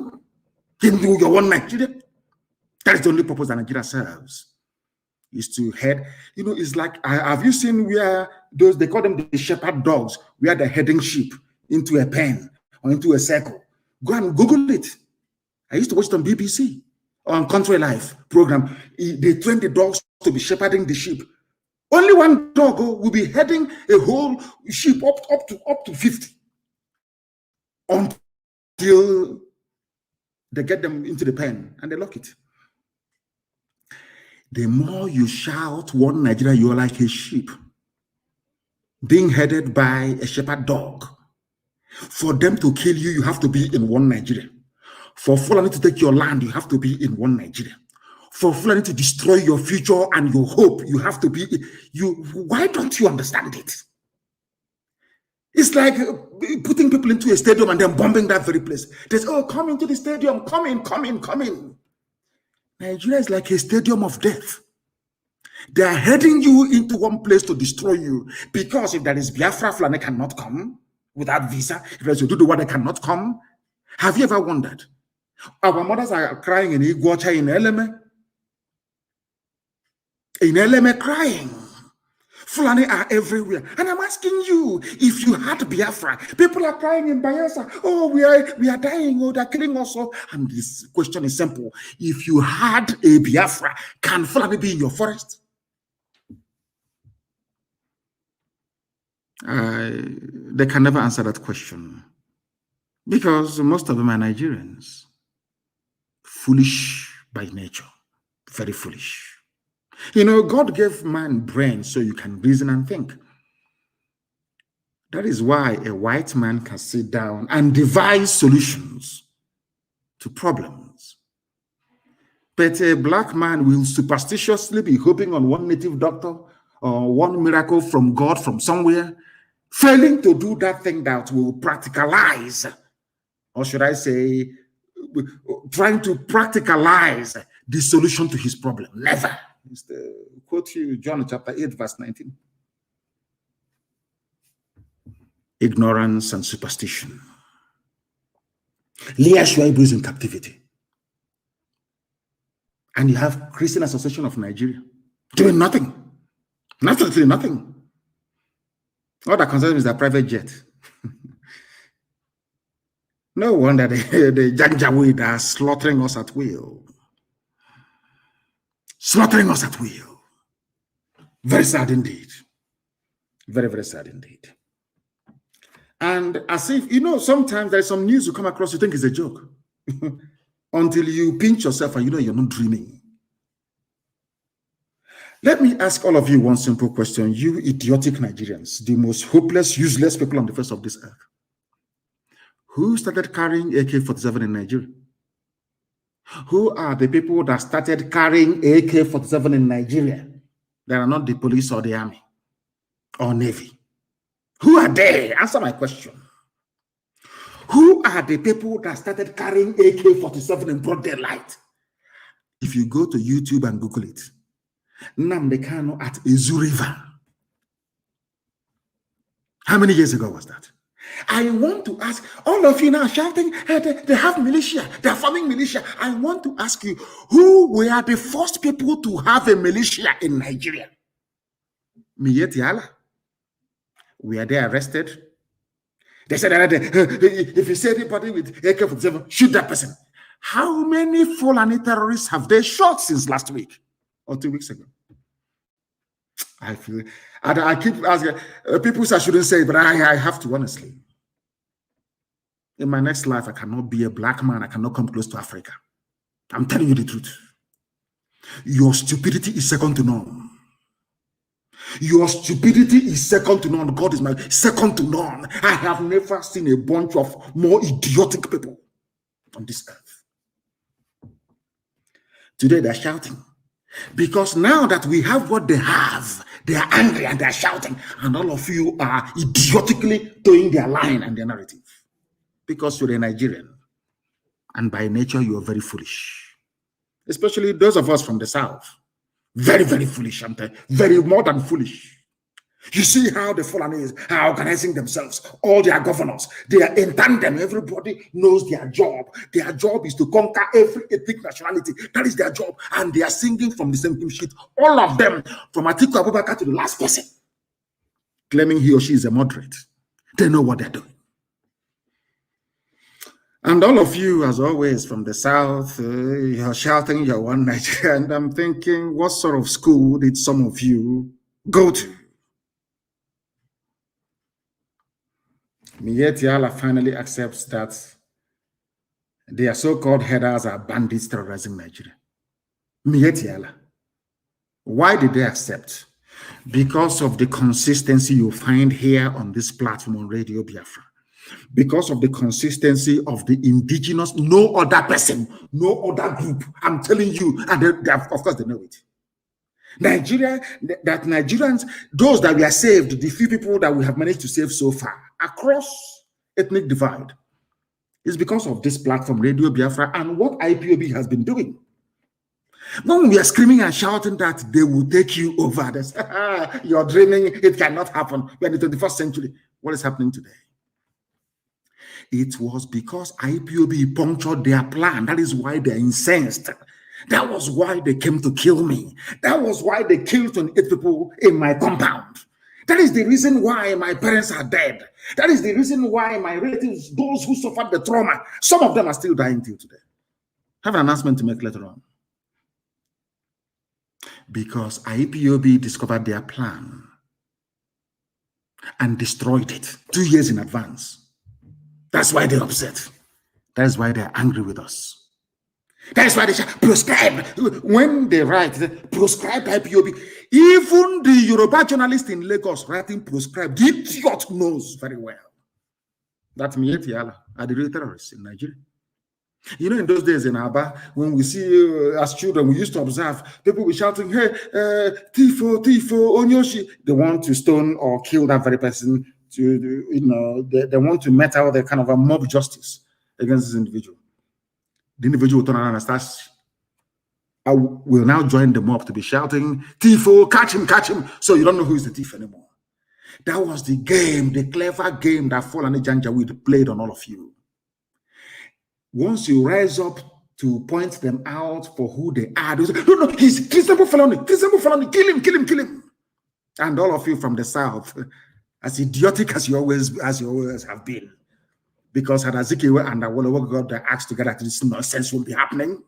In your one Nigeria? That is the only purpose that Nigeria serves. Is to head, it's like, have you seen where they call them the shepherd dogs, where they're heading sheep into a pen or into a circle? Go and Google it. I used to watch it on BBC, on Country Life program. They train the dogs to be shepherding the sheep. Only one dog will be heading a whole sheep up to 50 until they get them into the pen and they lock it. The more you shout one Nigeria, you're like a sheep being headed by a shepherd dog. For them to kill you, you have to be in one Nigeria. For Fulani to take your land, you have to be in one Nigeria. For Fulani to destroy your future and your hope, you have to be why don't you understand it? It's like putting people into a stadium and then bombing that very place. There's, oh, come into the stadium, come in. Nigeria is like a stadium of death. They are heading you into one place to destroy you, because if there is Biafra, Fulani cannot come without visa. If there's Oduduwa, they cannot come. Have you ever wondered? Our mothers are crying in Iguacha, in Eleme. In Eleme, crying. Fulani are everywhere. And I'm asking you, if you had Biafra, people are crying in Bayelsa, oh, we are dying, oh, they're killing us. And this question is simple. If you had a Biafra, can Fulani be in your forest? They can never answer that question, because most of them are Nigerians. Foolish by nature. Very foolish. You know, God gave man brain so you can reason and think. That is why a white man can sit down and devise solutions to problems. But a black man will superstitiously be hoping on one native doctor or one miracle from God from somewhere, failing to do that thing that will practicalize, or should I say, trying to practicalize the solution to his problem. Never. It's the quote you, John chapter 8, verse 19. Ignorance and superstition. Leah Sharibu is in captivity. And you have Christian Association of Nigeria doing nothing. Absolutely nothing. All that concerns is their private jet. No wonder the Janjaweed are slaughtering us at will. Slaughtering us at will. Very sad indeed. Very, very sad indeed. And as if, you know, sometimes there's some news you come across, you think it's a joke. Until you pinch yourself and you know you're not dreaming. Let me ask all of you one simple question. You idiotic Nigerians, the most hopeless, useless people on the face of this earth. Who started carrying AK-47 in Nigeria? Who are the people that started carrying AK-47 in Nigeria? They are not the police or the army or navy. Who are they? Answer my question. Who are the people that started carrying AK-47 in broad daylight? If you go to YouTube and Google it, Nnamdi Kanu at Ezu River. How many years ago was that? I want to ask all of you now shouting, hey, they have militia, they're forming militia. I want to ask you, who were the first people to have a militia in Nigeria? Militia. Were they arrested? They said that if you see anybody with AK-47, shoot that person. How many Fulani terrorists have they shot since last week or 2 weeks ago? I feel, I keep asking, people say I shouldn't say it, but I have to, honestly. In my next life, I cannot be a black man. I cannot come close to Africa. I'm telling you the truth. Your stupidity is second to none. Your stupidity is second to none. God is my second to none. I have never seen a bunch of more idiotic people on this earth. Today they're shouting. Because now that we have what they have, they are angry and they're shouting. And all of you are idiotically towing their line and their narrative. Because you're a Nigerian. And by nature, you are very foolish. Especially those of us from the South. Very, very foolish. I'm telling you, very more than foolish. You see how the Fulanis are organizing themselves. All their governors, they are in tandem. Everybody knows their job. Their job is to conquer every ethnic nationality. That is their job. And they are singing from the same hymn sheet. All of them, from Atiku Abubakar to the last person, claiming he or she is a moderate. They know what they're doing. And all of you, as always, from the South, you're shouting, you're one Nigeria. And I'm thinking, what sort of school did some of you go to? Militia finally accepts that their so-called headers are bandits terrorizing Nigeria. Militia. Why did they accept? Because of the consistency you find here on this platform on Radio Biafra. because of the consistency of the indigenous, no other person, no other group. I'm telling you, and of course they know it. Nigeria, that Nigerians, those that we are saved, the few people that we have managed to save so far across ethnic divide, is because of this platform, Radio Biafra, and what IPOB has been doing. When we are screaming and shouting that they will take you over, this, you're dreaming, it cannot happen. We're in the 21st century. What is happening today? It was because IPOB punctured their plan. That is why they're incensed. That was why they came to kill me. That was why they killed 28 people in my compound. That is the reason why my parents are dead. That is the reason why my relatives, those who suffered the trauma, some of them are still dying till today. I have an announcement to make later on. Because IPOB discovered their plan and destroyed it 2 years in advance. That's why they're upset. That's why they're angry with us. That's why they say proscribe. When they write proscribe IPOB, even the Yoruba journalist in Lagos writing proscribe, the idiot knows very well that Militia are the real terrorists in Nigeria. You know, in those days in Aba, when we see as children, we used to observe people be shouting, hey, Tifo, Onyoshi. They want to stone or kill that very person. They want to mete out the kind of a mob justice against this individual. The individual will turn around and start, I will now join the mob to be shouting, Tifo, catch him. So you don't know who is the thief anymore. That was the game, the clever game that Fulani Janjaweed played on all of you. Once you rise up to point them out for who they are, they say, no, he's Christopher Fulani, kill him. And all of you from the south, as idiotic as you always have been, because had Azikiwe and Awolowo got their acts together, this nonsense will be happening.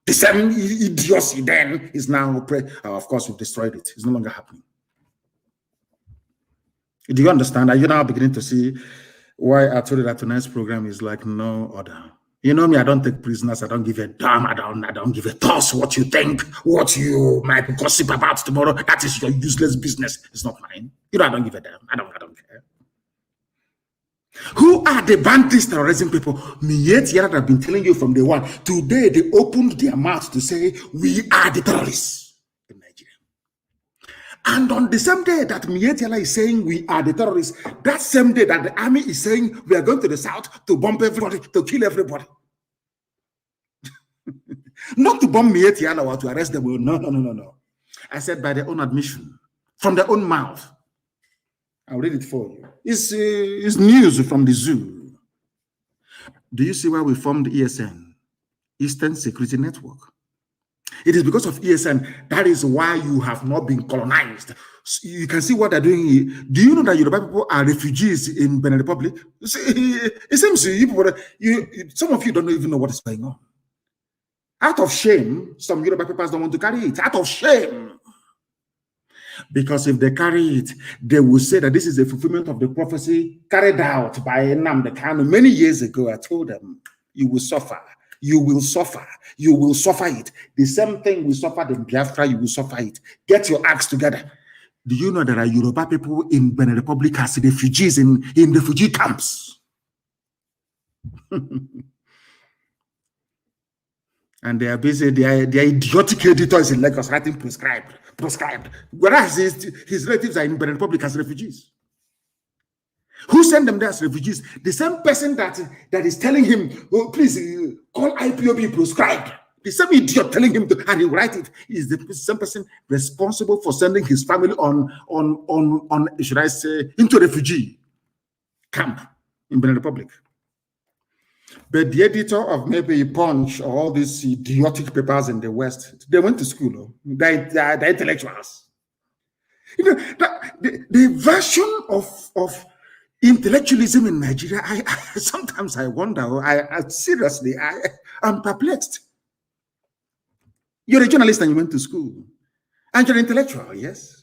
The same idiocy then is now, of course, we've destroyed it. It's no longer happening. Do you understand? Are you now beginning to see why I told you that tonight's program is like no other? You know me, I don't take prisoners. I don't give a damn. I don't give a toss what you think, what you might gossip about tomorrow. That is your useless business. It's not mine. You know, I don't give a damn. I don't care. Who are the bandits terrorizing people? Militia that I've been telling you from day one. Today, they opened their mouth to say, we are the terrorists in Nigeria. And on the same day that Militia is saying we are the terrorists, that same day that the army is saying we are going to the south to bomb everybody, to kill everybody. Not to bomb Militia or to arrest them. No. I said by their own admission, from their own mouth. I'll read it for you. It's news from the zoo. Do you see why we formed ESN? Eastern Security Network. It is because of ESN. That is why you have not been colonized. You can see what they're doing here. Do you know that Yoruba people are refugees in Benin Republic? It seems some of you don't even know what is going on. Out of shame, some Yoruba people don't want to carry it. Out of shame. Because if they carry it, they will say that this is a fulfillment of the prophecy carried out by Nnamdi many years ago. I told them, you will suffer. You will suffer. You will suffer it. The same thing we suffered in Biafra, you will suffer it. Get your acts together. Do you know there are Yoruba people in Benin Republic as refugees in refugee camps? And they are busy, they are idiotic editors in Lagos writing proscribed. Whereas his relatives are in Benin Republic as refugees. Who sent them there as refugees? The same person that is telling him, oh, please call IPOB proscribed. The same idiot telling him to, and he write it, is the same person responsible for sending his family on should I say, into a refugee camp in Benin Republic. But the editor of maybe Punch or all these idiotic papers in the West, they went to school. They're intellectuals. You know, the version of intellectualism in Nigeria, sometimes I wonder, I seriously, I'm perplexed. You're a journalist and you went to school. And you're an intellectual, yes?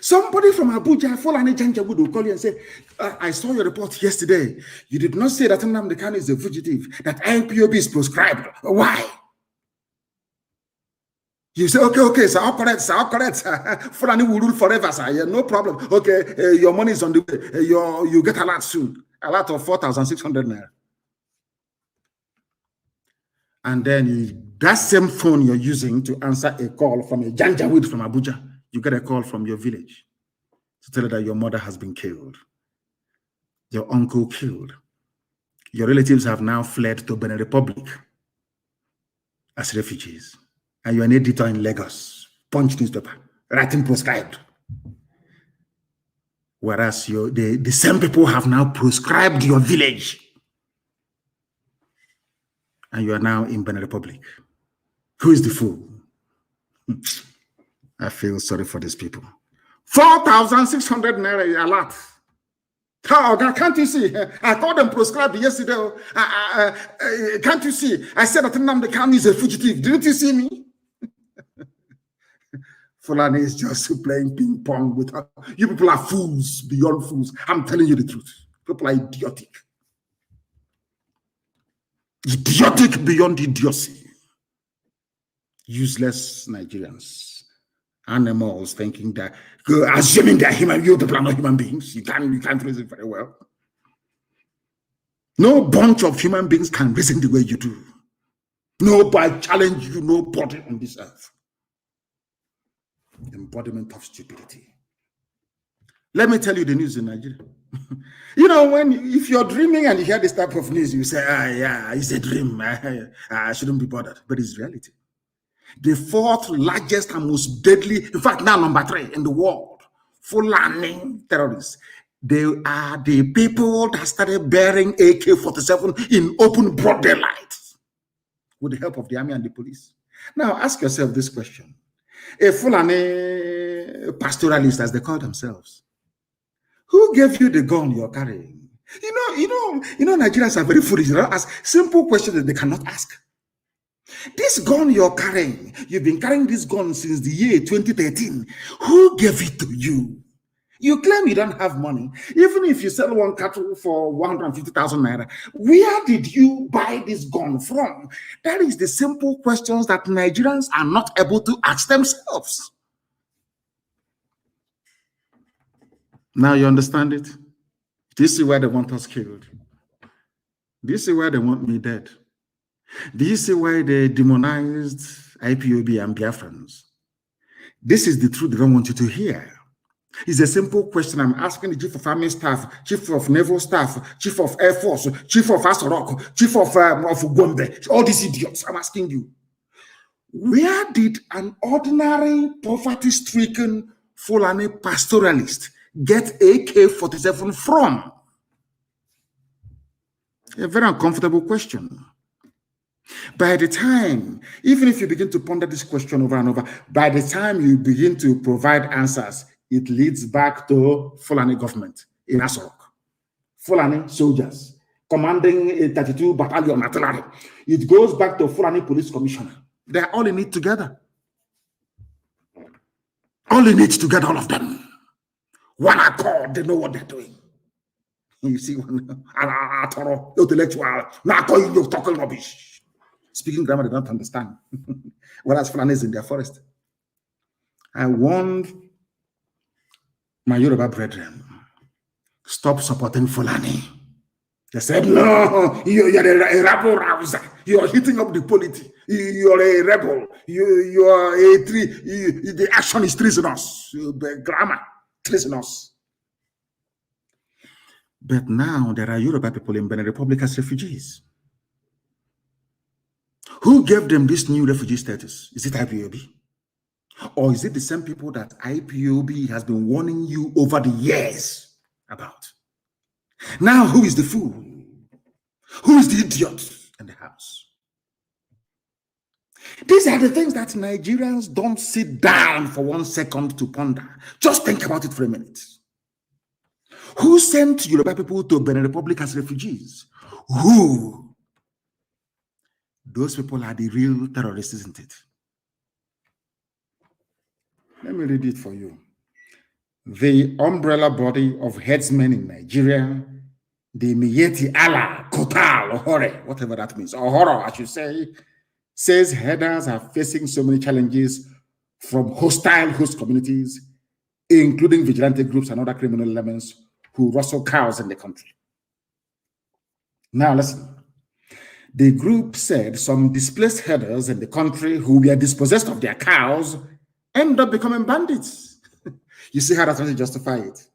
Somebody from Abuja, Fulani Janjaweed, will call you and say, I saw your report yesterday. You did not say that Nnamdi is a fugitive, that IPOB is proscribed. Why? You say, okay, sir, I'll correct, sir. Fulani will rule forever, sir. Yeah, no problem. Okay, your money is on the way. You get a lot soon. A lot of 4,600 naira. And then that same phone you're using to answer a call from a Janjaweed from Abuja, you get a call from your village to tell you that your mother has been killed, your uncle killed. Your relatives have now fled to Benin Republic as refugees. And you're an editor in Lagos, Punch newspaper, writing proscribed. Whereas the same people have now proscribed your village. And you are now in Benin Republic. Who is the fool? I feel sorry for these people. 4,600 naira a lot. Oh, can't you see? I called them proscribed yesterday. Can't you see? I said that Nnamdi is a fugitive. Didn't you see me? Fulani is just playing ping pong with her. You people are fools beyond fools. I'm telling you the truth. People are idiotic. Idiotic beyond idiocy. Useless Nigerians. Animals thinking that, assuming they're human, you people are not human beings. You can't reason very well. No bunch of human beings can reason the way you do. Nobody challenge you, nobody on this earth. Embodiment of stupidity. Let me tell you the news in Nigeria. You know, if you're dreaming and you hear this type of news, you say, yeah, it's a dream. I shouldn't be bothered. But it's reality. The fourth largest and most deadly, in fact, now number 3 in the world, Fulani terrorists. They are the people that started bearing AK-47 in open broad daylight with the help of the army and the police. Now, ask yourself this question. A Fulani pastoralist, as they call themselves, who gave you the gun you're carrying? You know, Nigerians are very foolish. They don't ask simple questions that they cannot ask. This gun you're carrying, you've been carrying this gun since the year 2013. Who gave it to you? You claim you don't have money. Even if you sell one cattle for 150,000 naira, where did you buy this gun from? That is the simple questions that Nigerians are not able to ask themselves. Now you understand it? This is where they want us killed. This is where they want me dead. This is why they demonized IPOB and Biafrans. This is the truth they don't want you to hear. It's a simple question I'm asking the Chief of Army Staff, Chief of Naval Staff, Chief of Air Force, Chief of Asorok, Chief of Gombe, all these idiots. I'm asking you, where did an ordinary poverty-stricken Fulani pastoralist get AK-47 from? A very uncomfortable question. By the time, even if you begin to ponder this question over and over, by the time you begin to provide answers, it leads back to Fulani government in Asorok. Fulani soldiers commanding a 32 battalion artillery. It goes back to Fulani police commissioner. They're all in it together. All in it together, all of them. One accord, they know what they're doing. You see, one intellectual, now you're talking rubbish. Speaking grammar, they don't understand. Whereas Fulani is in their forest. I warned my Yoruba brethren, stop supporting Fulani. They said, no, you're a rebel rouser. You're hitting up the polity. You're a rebel. You're a tree. The action is treasonous. The grammar, treasonous. But now there are Yoruba people in Benin Republic as refugees. Who gave them this new refugee status? Is it IPOB? Or is it the same people that IPOB has been warning you over the years about? Now, who is the fool? Who is the idiot in the house? These are the things that Nigerians don't sit down for 1 second to ponder. Just think about it for a minute. Who sent Yoruba people to Benin Republic as refugees? Who? Those people are the real terrorists, isn't it? Let me read it for you. The umbrella body of headsmen in Nigeria, the Miyetti Allah, Kotal, or Hore, whatever that means, or Horror, I should say, says herders are facing so many challenges from hostile host communities, including vigilante groups and other criminal elements who rustle cows in the country. Now listen. The group said some displaced herders in the country who were dispossessed of their cows end up becoming bandits. You see how that's trying to justify it?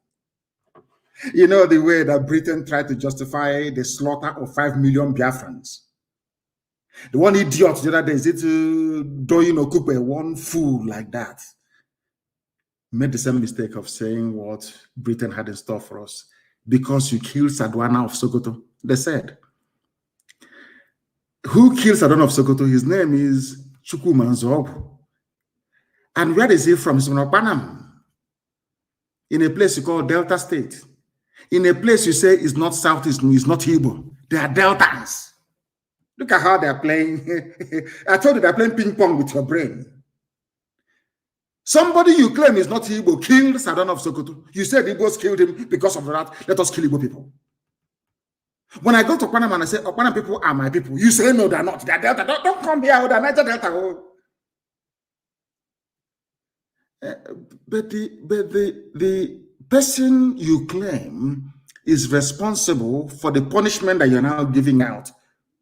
You know the way that Britain tried to justify the slaughter of 5 million Biafrans. The one idiot the other day, is it Doyin Okupe, one fool like that, made the same mistake of saying what Britain had in store for us. Because you killed Sadwana of Sokoto, they said. Who killed Sadwana of Sokoto? His name is Chukwumanzogu. And where is he from? He's from Panam. In a place you call Delta State. In a place you say is not Southeast, is not Igbo. They are Deltans. Look at how they're playing. I told you they're playing ping pong with your brain. Somebody you claim is not Igbo killed Sadwana of Sokoto. You said Igbos killed him because of that. Let us kill Igbo people. When I go to Panama and I say, Panama people are my people, you say, no, they're not. They're Delta. Don't come here. They're Niger Delta. But the person you claim is responsible for the punishment that you're now giving out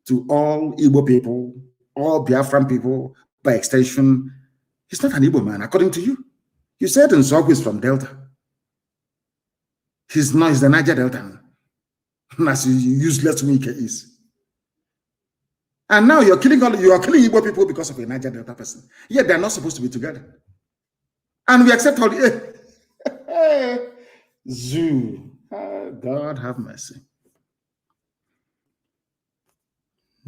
to all Igbo people, all Biafran people, by extension. He's not an Igbo man, according to you. You said Nsogu is from Delta. He's not, he's the Niger Delta. As useless Wike is. And now you are killing Igbo people because of a Niger Delta person. Yet they're not supposed to be together. And we accept all the Zoo. God have mercy.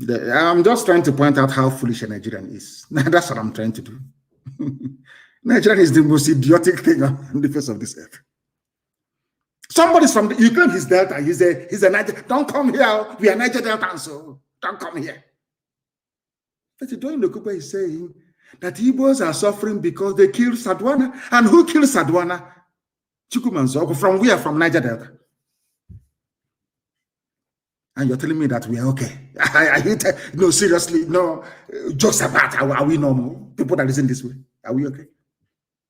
I'm just trying to point out how foolish a Nigerian is. That's what I'm trying to do. Nigerian is the most idiotic thing on the face of this earth. Somebody's from you claim he's Delta. He's a Niger. Don't come here. We are Niger Delta, so don't come here. But Doyin Okupe is saying that Igbos are suffering because they killed Sadwana. And who killed Sadwana? Chukwumanzogu. From where? From Niger Delta. And you're telling me that we are okay. No, seriously, no. Jokes apart, are we normal? People that listen this way, are we okay?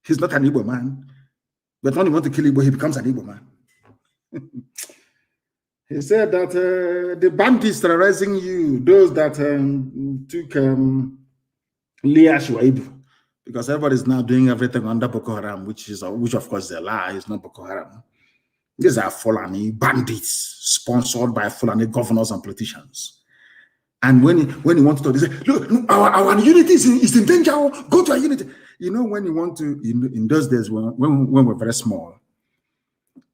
He's not an Igbo man. But when you want to kill Igbo, he becomes an Igbo man. He said that the bandits terrorizing you, those that took Leah Sharibu, because everybody's now doing everything under Boko Haram, which of course is a lie. It's not Boko Haram. These are Fulani bandits sponsored by Fulani governors and politicians. And when you want to, they say, look, our unity is in danger. Go to our unity. You know, when you want to, in those days when we're very small,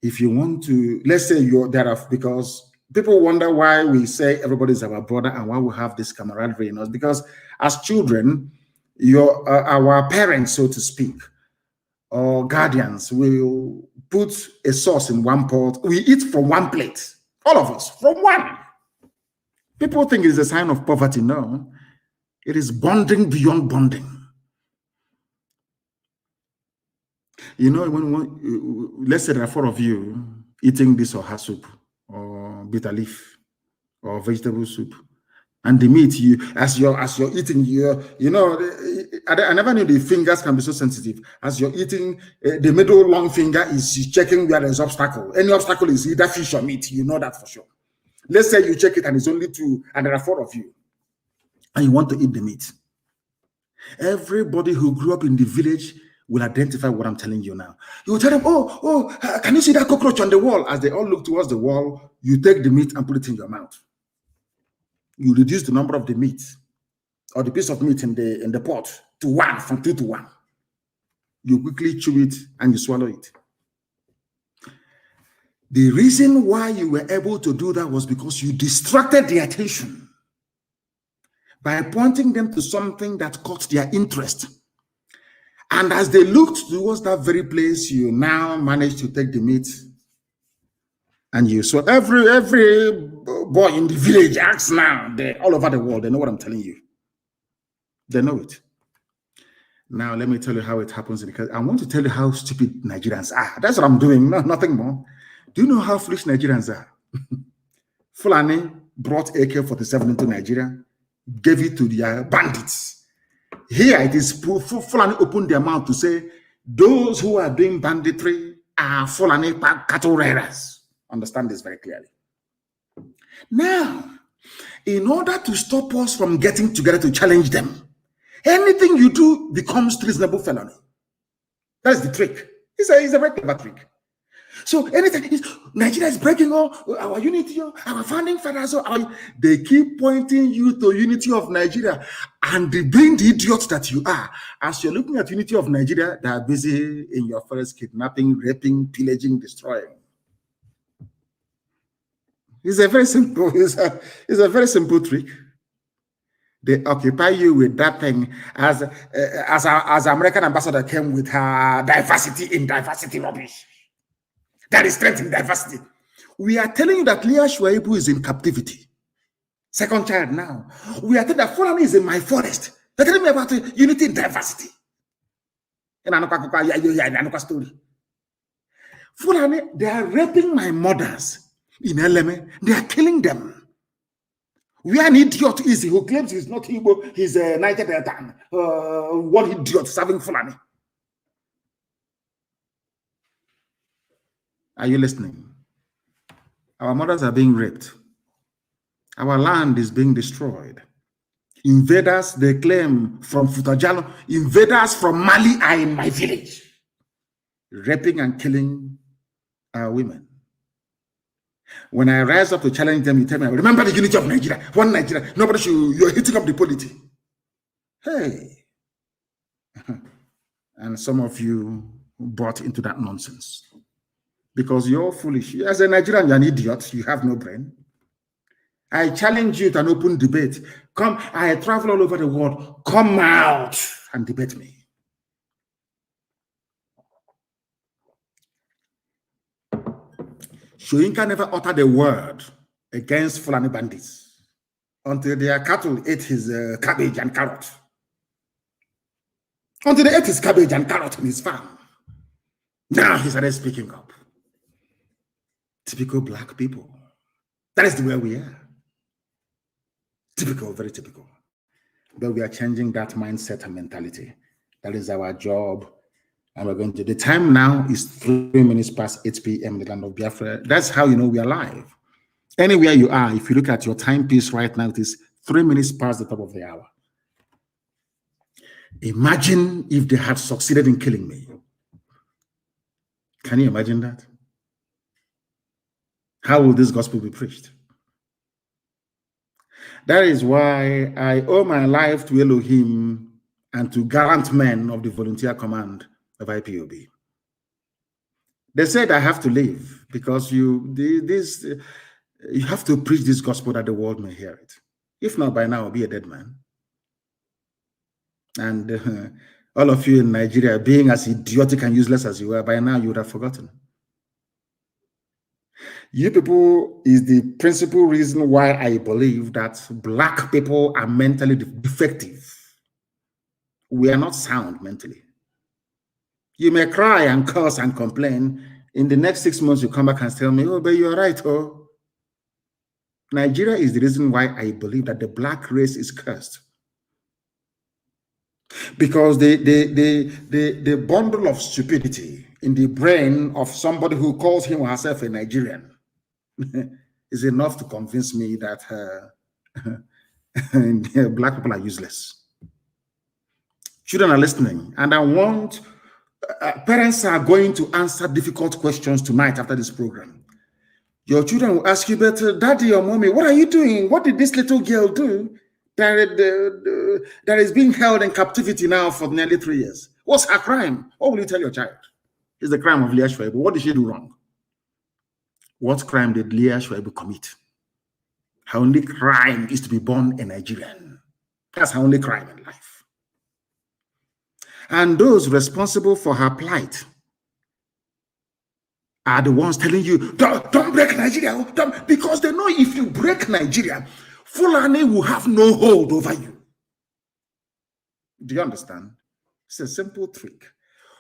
if you want to, let's say you're there, because people wonder why we say everybody's our brother and why we have this camaraderie in us. Because as children, our parents, so to speak, or guardians will put a sauce in one pot. We eat from one plate, all of us, from one. People think it's a sign of poverty. No, it is bonding beyond bonding. You know, when let's say there are 4 of you eating this or her soup, or bitter leaf, or vegetable soup, and the meat, as you're eating, you know, I never knew the fingers can be so sensitive. As you're eating, the middle long finger is checking where there's obstacle. Any obstacle is either fish or meat. You know that for sure. Let's say you check it and it's only 2, and there are 4 of you, and you want to eat the meat. Everybody who grew up in the village will identify what I'm telling you now. You will tell them, oh, can you see that cockroach on the wall? As they all look towards the wall, you take the meat and put it in your mouth. You reduce the number of the meat or the piece of meat in the pot to 1, from 2 to 1. You quickly chew it and you swallow it. The reason why you were able to do that was because you distracted the attention by pointing them to something that caught their interest. And as they looked towards that very place, you now managed to take the meat and you. So every boy in the village acts now. They're all over the world. They know what I'm telling you. They know it. Now let me tell you how it happens. Because I want to tell you how stupid Nigerians are. That's what I'm doing. No, nothing more. Do you know how foolish Nigerians are? Fulani brought AK-47 into Nigeria. gave it to their bandits. Here it is Fulani opened their mouth to say, those who are doing banditry are Fulani cattle raiders. Understand this very clearly. Now, in order to stop us from getting together to challenge them, anything you do becomes treasonable felony. That's the trick. It's a very clever trick. So anything Nigeria is breaking all our unity, our founding fathers, they keep pointing you to unity of Nigeria, and being the idiot that you are, as you're looking at unity of Nigeria, they are busy in your forest kidnapping, raping, pillaging, destroying. It's a very simple. It's a very simple trick. They occupy you with that thing as American ambassador came with her diversity in diversity rubbish. That is strength in diversity. We are telling you that Leah Sharibu is in captivity. Second child now. We are telling that Fulani is in my forest. They're telling me about unity in diversity. Story. Fulani, they are raping my mothers in Eleme. They are killing them. We are an idiot is he who claims he's not Igbo, he's a Niger Delta. What idiot serving Fulani? Are you listening? Our mothers are being raped. Our land is being destroyed. Invaders, they claim from Futajalo, invaders from Mali are in my village, raping and killing our women. When I rise up to challenge them, you tell me, remember the unity of Nigeria, one Nigeria, nobody should, you're hitting up the polity. Hey. And some of you bought into that nonsense. Because you're foolish. As a Nigerian, you're an idiot. You have no brain. I challenge you to an open debate. Come, I travel all over the world. Come out and debate me. Shoyinka never uttered a word against Fulani bandits until their cattle ate his cabbage and carrot. Until they ate his cabbage and carrot in his farm. Now he started speaking up. Typical black people. That is the way we are. Typical, very typical. But we are changing that mindset and mentality. That is our job. And we're going to, the time now is 3 minutes past 8 p.m. in the land of Biafra. That's how you know we are live. Anywhere you are, if you look at your timepiece right now, it is 3 minutes past the top of the hour. Imagine if they had succeeded in killing me. Can you imagine that? How will this gospel be preached? That is why I owe my life to Elohim and to gallant men of the volunteer command of IPOB. They said I have to leave because you have to preach this gospel that the world may hear it. If not, by now I'll be a dead man. And all of you in Nigeria, being as idiotic and useless as you are, by now you would have forgotten. You people is the principal reason why I believe that black people are mentally defective. We are not sound mentally. You may cry and curse and complain. In the next 6 months, you come back and tell me, oh, but you're right. Oh, Nigeria is the reason why I believe that the black race is cursed. Because the bundle of stupidity in the brain of somebody who calls him or herself a Nigerian is enough to convince me that black people are useless. Children are listening, and I want parents are going to answer difficult questions tonight after this program. Your children will ask you, but daddy or mommy, what are you doing? What did this little girl do that is being held in captivity now for nearly 3 years? What's her crime? What will you tell your child? It's the crime of Leah Sharibu. What did she do wrong? What crime did Leah Sharibu commit? Her only crime is to be born a Nigerian. That's her only crime in life. And those responsible for her plight are the ones telling you, don't break Nigeria, because they know if you break Nigeria, Fulani will have no hold over you. Do you understand? It's a simple trick.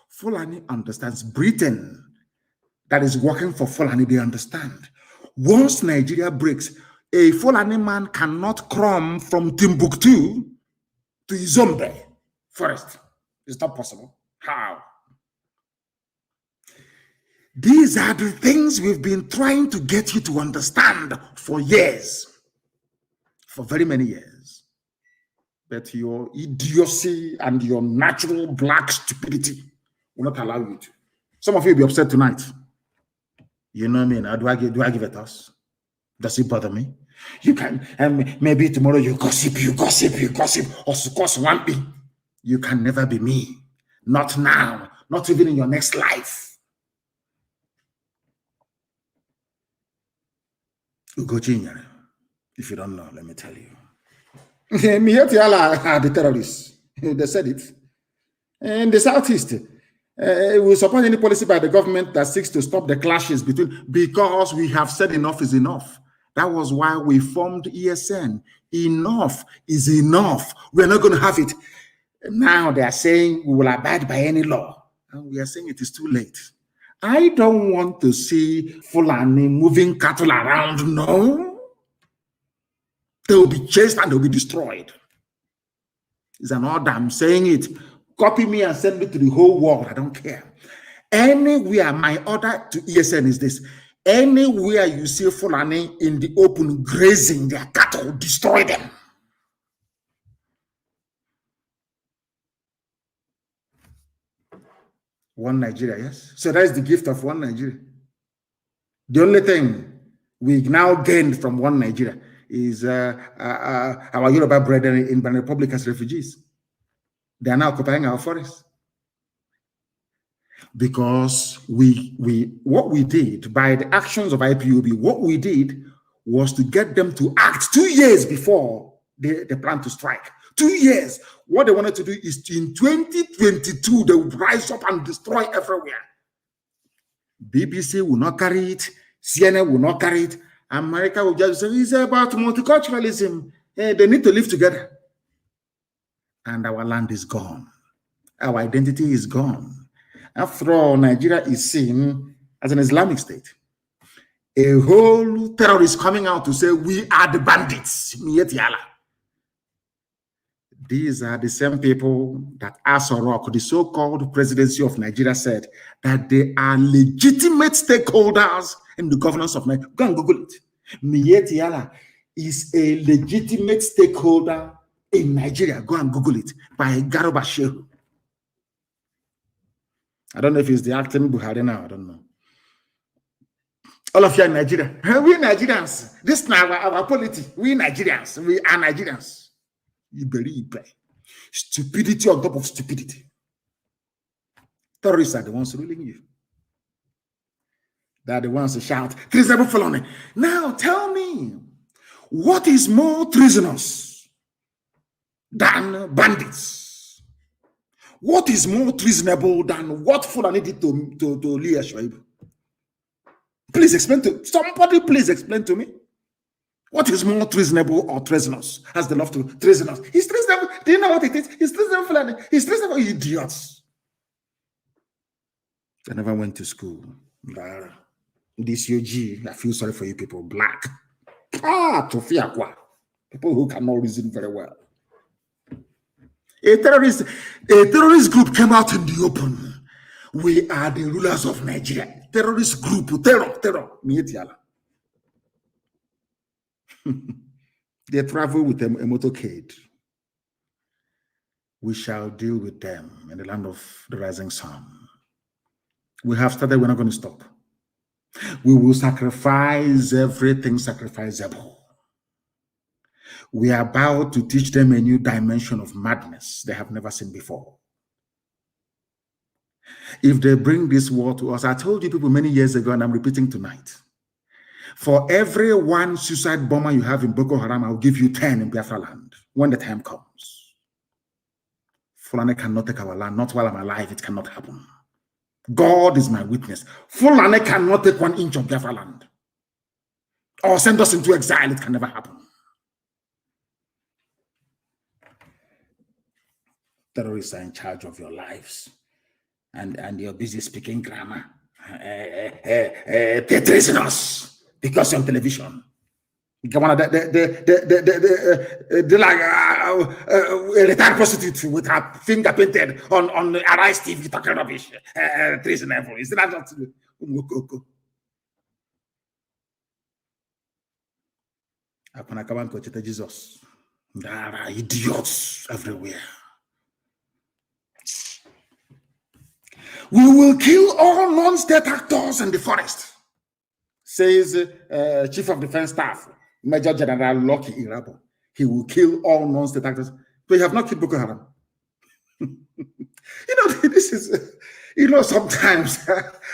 Fulani understands. Britain, that is working for Fulani, they understand. Once Nigeria breaks, A Fulani man cannot come from Timbuktu to Izombe forest. It's not possible. How? These are the things we've been trying to get you to understand for years, for very many years. But your idiocy and your natural black stupidity will not allow you to. Some of you will be upset tonight. You know me now. Do I give a toss? Does it bother me? You can, maybe tomorrow you gossip, or cause one thing. You can never be me. Not now, not even in your next life. Ugochinyere, if you don't know, let me tell you. Militia are the terrorists. They said it. In the Southeast, we support any policy by the government that seeks to stop the clashes between, because we have said enough is enough. That was why we formed ESN. Enough is enough. We're not going to have it. Now they are saying we will abide by any law. And we are saying it is too late. I don't want to see Fulani moving cattle around. No. They will be chased and they will be destroyed. It's an order. I'm saying it. Copy me and send me to the whole world. I don't care. Anywhere, my order to ESN is this. Anywhere you see Fulani in the open grazing their cattle, destroy them. One Nigeria, yes. So that is the gift of one Nigeria. The only thing we now gained from one Nigeria is our Yoruba brethren in Benin Republic as refugees. They are now occupying our forests. Because what we did by the actions of IPOB, what we did was to get them to act 2 years before they plan to strike. 2 years. What they wanted to do is in 2022, they would rise up and destroy everywhere. BBC will not carry it. CNN will not carry it. America will just say, it's about multiculturalism. They need to live together. And our land is gone. Our identity is gone. After all, Nigeria is seen as an Islamic state. A whole terrorist coming out to say, we are the bandits. These are the same people that Asorok, the so-called presidency of Nigeria, said that they are legitimate stakeholders in the governance of Nigeria. Go and Google it. Miyetti Allah is a legitimate stakeholder in Nigeria. Go and Google it. By Garuba Shehu. I don't know if it's the acting Buhari now. I don't know. All of you in Nigeria. We Nigerians. This is now our polity. We Nigerians. We are Nigerians. You believe stupidity on top of stupidity. Terrorists are the ones ruling you. They are the ones who shout, treasonable felony. Now tell me, what is more treasonous than bandits? What is more treasonable than what Fulani did to Leah Sharibu? Please explain to somebody. Please explain to me. What is more treasonable or treasonous? Has the love to treasonous? He's treasonable. Do you know what it is? He's treasonable, Fulani. He's treasonable, idiots. I never went to school. This UG, I feel sorry for you people. Black. People who cannot reason very well. A terrorist group came out in the open. We are the rulers of Nigeria. Terrorist group, terror. They travel with a motorcade. We shall deal with them in the land of the rising sun. We have started, we're not going to stop. We will sacrifice everything sacrificable. We are about to teach them a new dimension of madness they have never seen before. If they bring this war to us, I told you people many years ago, and I'm repeating tonight, for every one suicide bomber you have in Boko Haram, I'll give you 10 in Biafra land when the time comes. Fulani cannot take our land, not while I'm alive, it cannot happen. God is my witness. Fulani cannot take 1 inch of Biafra land or send us into exile, it can never happen. Terrorists are in charge of your lives, and you're busy speaking grammar. They're treasonous because you're on television. They're like a retired prostitute with her finger painted on Arise TV talking rubbish. Treasonable. Is that not Jesus? There are idiots everywhere. We will kill all non-state actors in the forest, says Chief of Defense Staff, Major General Lucky Irabo. He will kill all non-state actors. But you have not killed Boko Haram. This is, sometimes,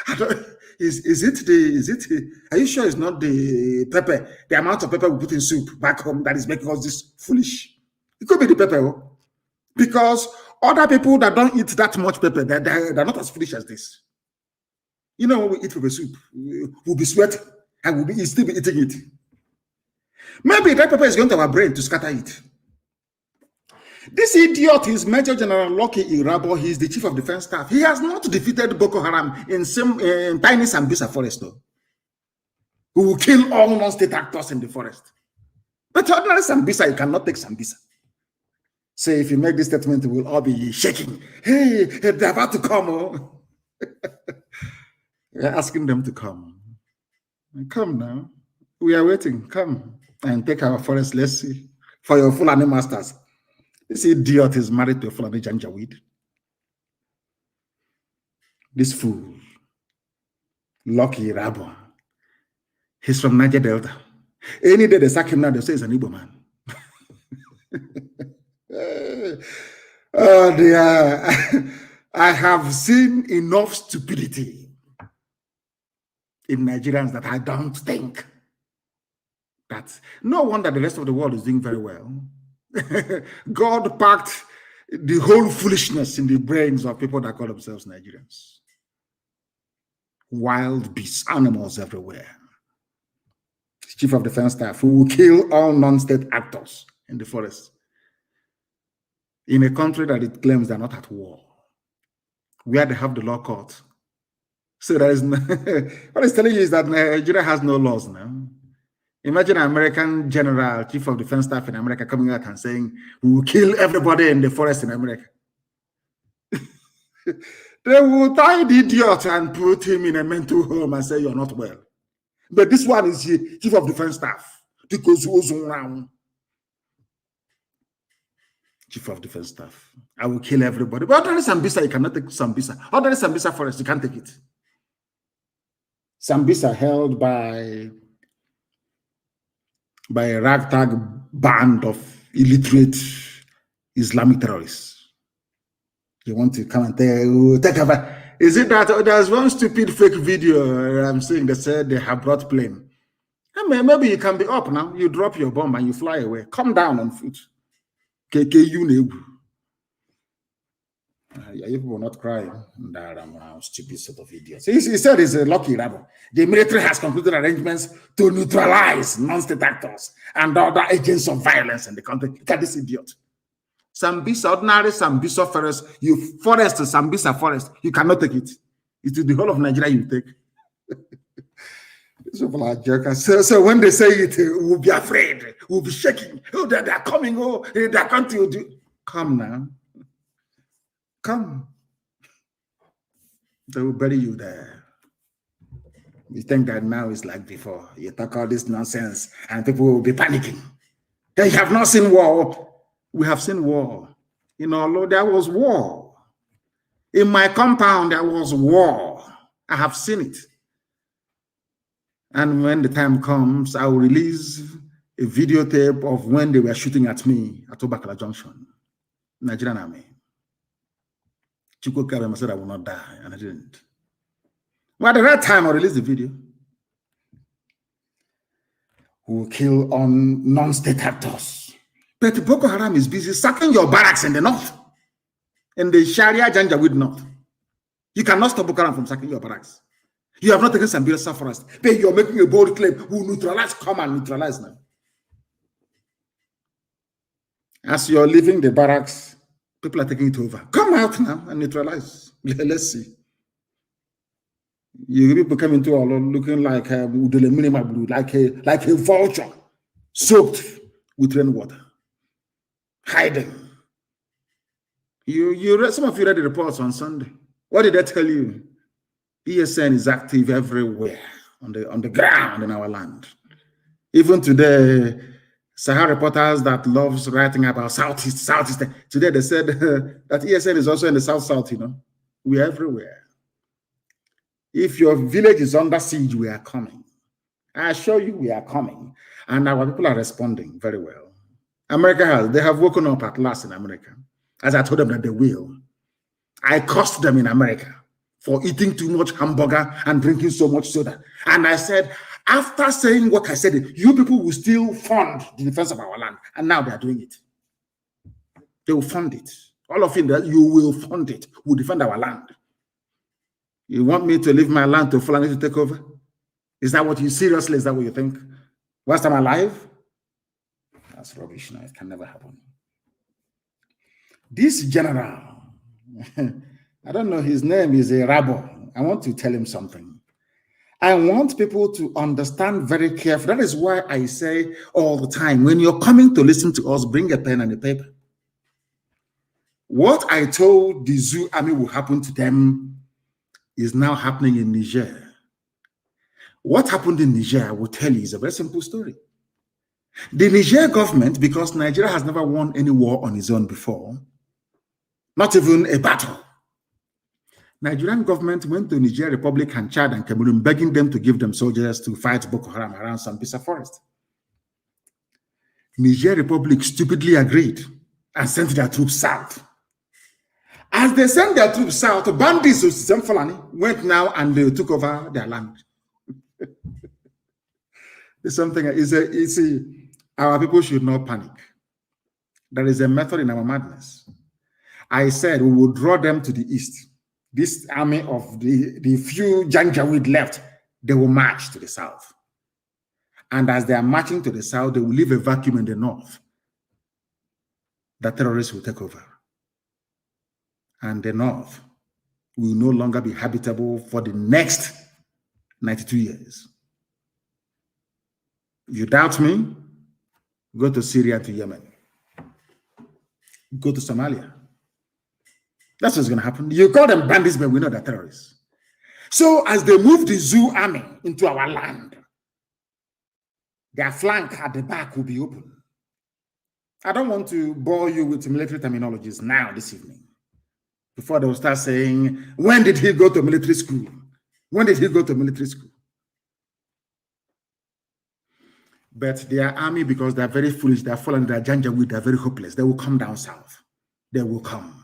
I don't, is it, are you sure it's not the pepper, the amount of pepper we put in soup back home that is making us this foolish? It could be the pepper, because other people that don't eat that much pepper, they're not as foolish as this. When we eat pepper soup, we'll be sweating and we'll still be eating it. Maybe that pepper is going to our brain to scatter it. This idiot is Major General Lucky Irabo. He is the Chief of Defense Staff. He has not defeated Boko Haram in tiny Sambisa forest, though. We will kill all non-state actors in the forest. But ordinary Sambisa, you cannot take Sambisa. Say, if you make this statement, we'll all be shaking. Hey, they're about to come. Oh. We're asking them to come. Come now. We are waiting. Come and take our forest. Let's see. For your Fulani masters. This idiot is married to a Fulani Janjaweed. This fool, Lucky Rabo, he's from Niger Delta. Any day they sack him now, they say he's an Igbo man. Oh dear. I have seen enough stupidity in Nigerians that I don't think that no wonder the rest of the world is doing very well. God packed the whole foolishness in the brains of people that call themselves Nigerians. Wild beasts, animals everywhere. Chief of Defense Staff who will kill all non-state actors in the forest. In a country that it claims they're not at war, where they have the law court. So there is no, what it's telling you is that Nigeria has no laws now. Imagine an American general, Chief of Defense Staff in America coming out and saying, we will kill everybody in the forest in America. They will tie the idiot and put him in a mental home and say, you're not well. But this one is the Chief of Defense Staff. Because he was around. Chief of Defense Staff. I will kill everybody. But ordinary Sambisa, you cannot take Sambisa. Ordinary Sambisa forest, you can't take it. Sambisa held by a ragtag band of illiterate Islamic terrorists. You want to come and take over. Is it that there's one stupid fake video I'm seeing that said they have brought plane? Maybe you can be up now. You drop your bomb and you fly away. Come down on foot. KKU. You people not crying. Stupid sort of idiots. He said it's a Lucky Rabo. The military has concluded arrangements to neutralize non-state actors and other agents of violence in the country. Look at this idiot. Sambisa, ordinary Sambisa forest, Sambisa forest, you cannot take it. It's the whole of Nigeria you take. These people are jokers. So when they say it, we'll be afraid. We'll be shaking. Oh, they're coming. Oh, they're going to do. Come now. Come. They will bury you there. You think that now is like before. You talk all this nonsense and people will be panicking. They have not seen war. We have seen war. There was war. In my compound, there was war. I have seen it. And when the time comes, I will release a videotape of when they were shooting at me at Obakala Junction, Nigerian Army. Chukwu Kabema said I will not die, and I didn't. But at the right time, I released the video. We will kill on non-state actors. But Boko Haram is busy sacking your barracks in the north, in the Sharia Janjaweed north. You cannot stop Boko Haram from sacking your barracks. You have not taken Sambisa forest, but you're making a bold claim. We'll neutralize, come and neutralize now. As you're leaving the barracks, people are taking it over. Come out now and neutralize. Let's see. You people come into all looking like a vulture. soaked with rainwater, hiding. You read, some of you read the reports on Sunday. What did I tell you? ESN is active everywhere on the ground in our land. Even today, Sahara reporters that loves writing about Southeast. Today they said that ESN is also in the South, you know. We're everywhere. If your village is under siege, we are coming. I assure you we are coming. And our people are responding very well. They have woken up at last in America. As I told them that they will. I cursed them in America for eating too much hamburger and drinking so much soda. And I said, after saying what I said, you people will still fund the defense of our land. And now they are doing it. They will fund it. All of you will fund it. We'll defend our land. You want me to leave my land to Fulani to take over? Is that what you seriously, is that what you think? Whilst I'm alive? That's rubbish. No, it can never happen. This general, I don't know, his name is a Rabo. I want to tell him something. I want people to understand very carefully. That is why I say all the time, when you're coming to listen to us, bring a pen and a paper. What I told the Zoo army will happen to them is now happening in Niger. What happened in Niger, I will tell you, is a very simple story. The Niger government, because Nigeria has never won any war on its own before, not even a battle. Nigerian government went to Niger Republic and Chad and Cameroon, begging them to give them soldiers to fight Boko Haram around Sambisa forest. Niger Republic stupidly agreed and sent their troops south. As they sent their troops south, bandits of Fulani went now and they took over their land. It's something, our people should not panic. There is a method in our madness. I said we will draw them to the east. This army of the few Janjaweed left, they will march to the south. And as they are marching to the south, they will leave a vacuum in the north. The terrorists will take over. And the north will no longer be habitable for the next 92 years. You doubt me? Go to Syria and to Yemen. Go to Somalia. That's what's going to happen. You call them bandits, but we know they're terrorists. So as they move the Zoo army into our land, their flank at the back will be open. I don't want to bore you with military terminologies now this evening. Before they will start saying, when did he go to military school? When did he go to military school? But their army, because they're very foolish, they're fallen, they're Janjaweed, they're very hopeless. They will come down south. They will come.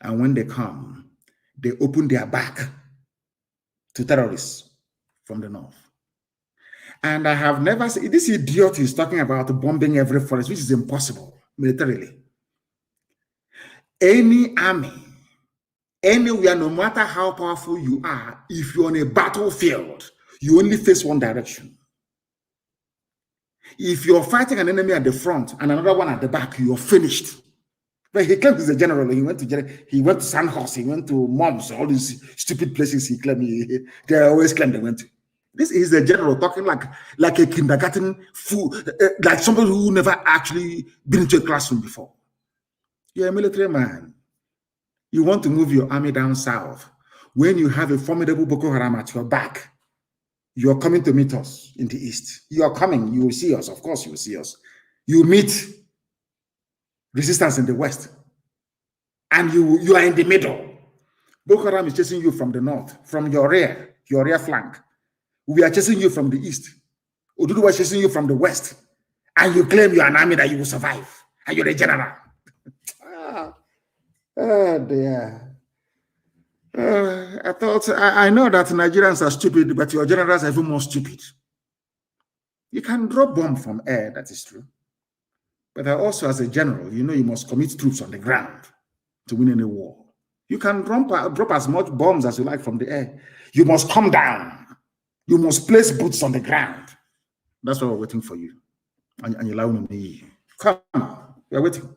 And when they come, they open their back to terrorists from the north. And I have never seen, this idiot is talking about bombing every forest, which is impossible militarily. Any army, anywhere, no matter how powerful you are, if you're on a battlefield, you only face one direction. If you're fighting an enemy at the front and another one at the back, you're finished. But he claims he's a general. He went to Sandhurst, he went to Moms, all these stupid places he claimed they always claim they went to. This is a general talking like a kindergarten fool, like somebody who never actually been into a classroom before. You're a military man. You want to move your army down south. When you have a formidable Boko Haram at your back, you're coming to meet us in the east. You are coming. You will see us. Of course, you will see us. You meet resistance in the west. And you are in the middle. Boko Haram is chasing you from the north, from your rear flank. We are chasing you from the east. Oduduwa is chasing you from the west. And you claim you are an army that you will survive. And you're a general. Dear. I know that Nigerians are stupid, but your generals are even more stupid. You can drop bomb from air, that is true. But also as a general, you know you must commit troops on the ground to win any war. You can drop as much bombs as you like from the air. You must come down. You must place boots on the ground. That's what we're waiting for you. And you allow me. Come, we're waiting.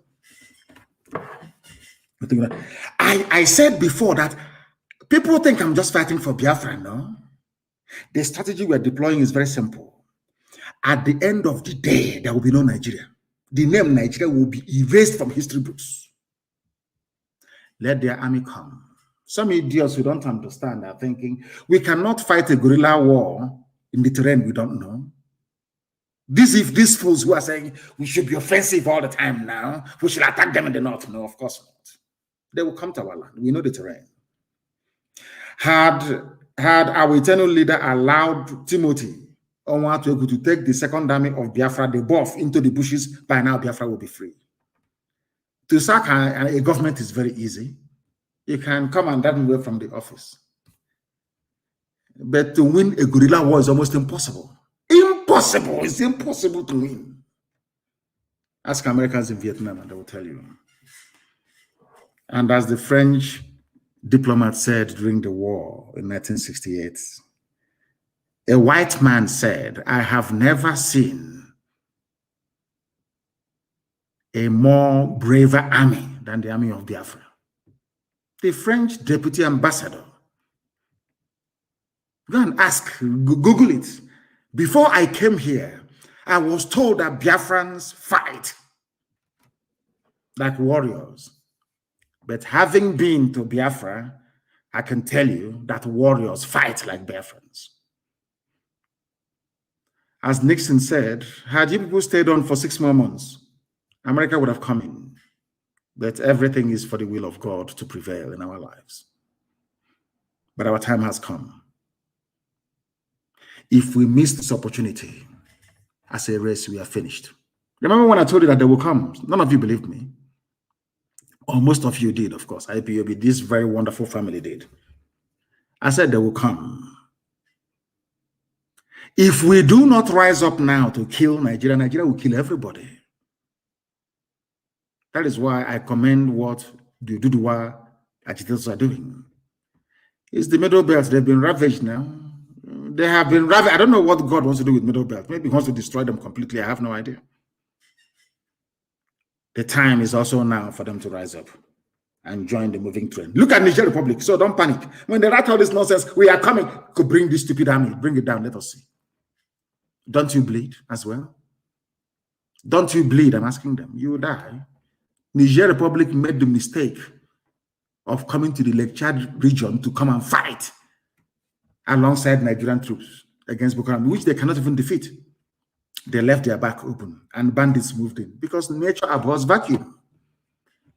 I said before that people think I'm just fighting for Biafran, no? The strategy we're deploying is very simple. At the end of the day, there will be no Nigeria. The name Nigeria will be erased from history books. Let their army come. Some idiots who don't understand are thinking, we cannot fight a guerrilla war in the terrain we don't know. These fools who are saying we should be offensive all the time now, we should attack them in the north. No, of course not. They will come to our land. We know the terrain. Had our eternal leader allowed Timothy Onwatuegu to take the second army of Biafra, the buff, into the bushes, by now Biafra will be free. To sack a government is very easy. You can come and that away from the office. But to win a guerrilla war is almost impossible. Impossible. It's impossible to win. Ask Americans in Vietnam and they will tell you. And as the French diplomat said during the war in 1968, a white man said, I have never seen a more braver army than the army of Biafra. The French deputy ambassador. Go and ask, Google it. Before I came here, I was told that Biafrans fight like warriors. But having been to Biafra, I can tell you that warriors fight like Biafrans. As Nixon said, had you people stayed on for 6 more months, America would have come in. But everything is for the will of God to prevail in our lives. But our time has come. If we miss this opportunity, as a race, we are finished. Remember when I told you that they will come? None of you believed me. Or most of you did, of course. IPOB, this very wonderful family did. I said they will come. If we do not rise up now to kill Nigeria, Nigeria will kill everybody. That is why I commend what the Duduwa agitators are doing. It's the Middle Belt. They've been ravaged now. They have been ravaged. I don't know what God wants to do with Middle Belt. Maybe he wants to destroy them completely. I have no idea. The time is also now for them to rise up and join the moving train. Look at Niger Republic. So don't panic. When they write all this nonsense, we are coming. Could bring this stupid army. Bring it down. Let us see. Don't you bleed as well? Don't you bleed? I'm asking them. You will die. Niger Republic made the mistake of coming to the Lake Chad region to come and fight alongside Nigerian troops against Boko Haram, which they cannot even defeat. They left their back open and bandits moved in because nature abhors vacuum.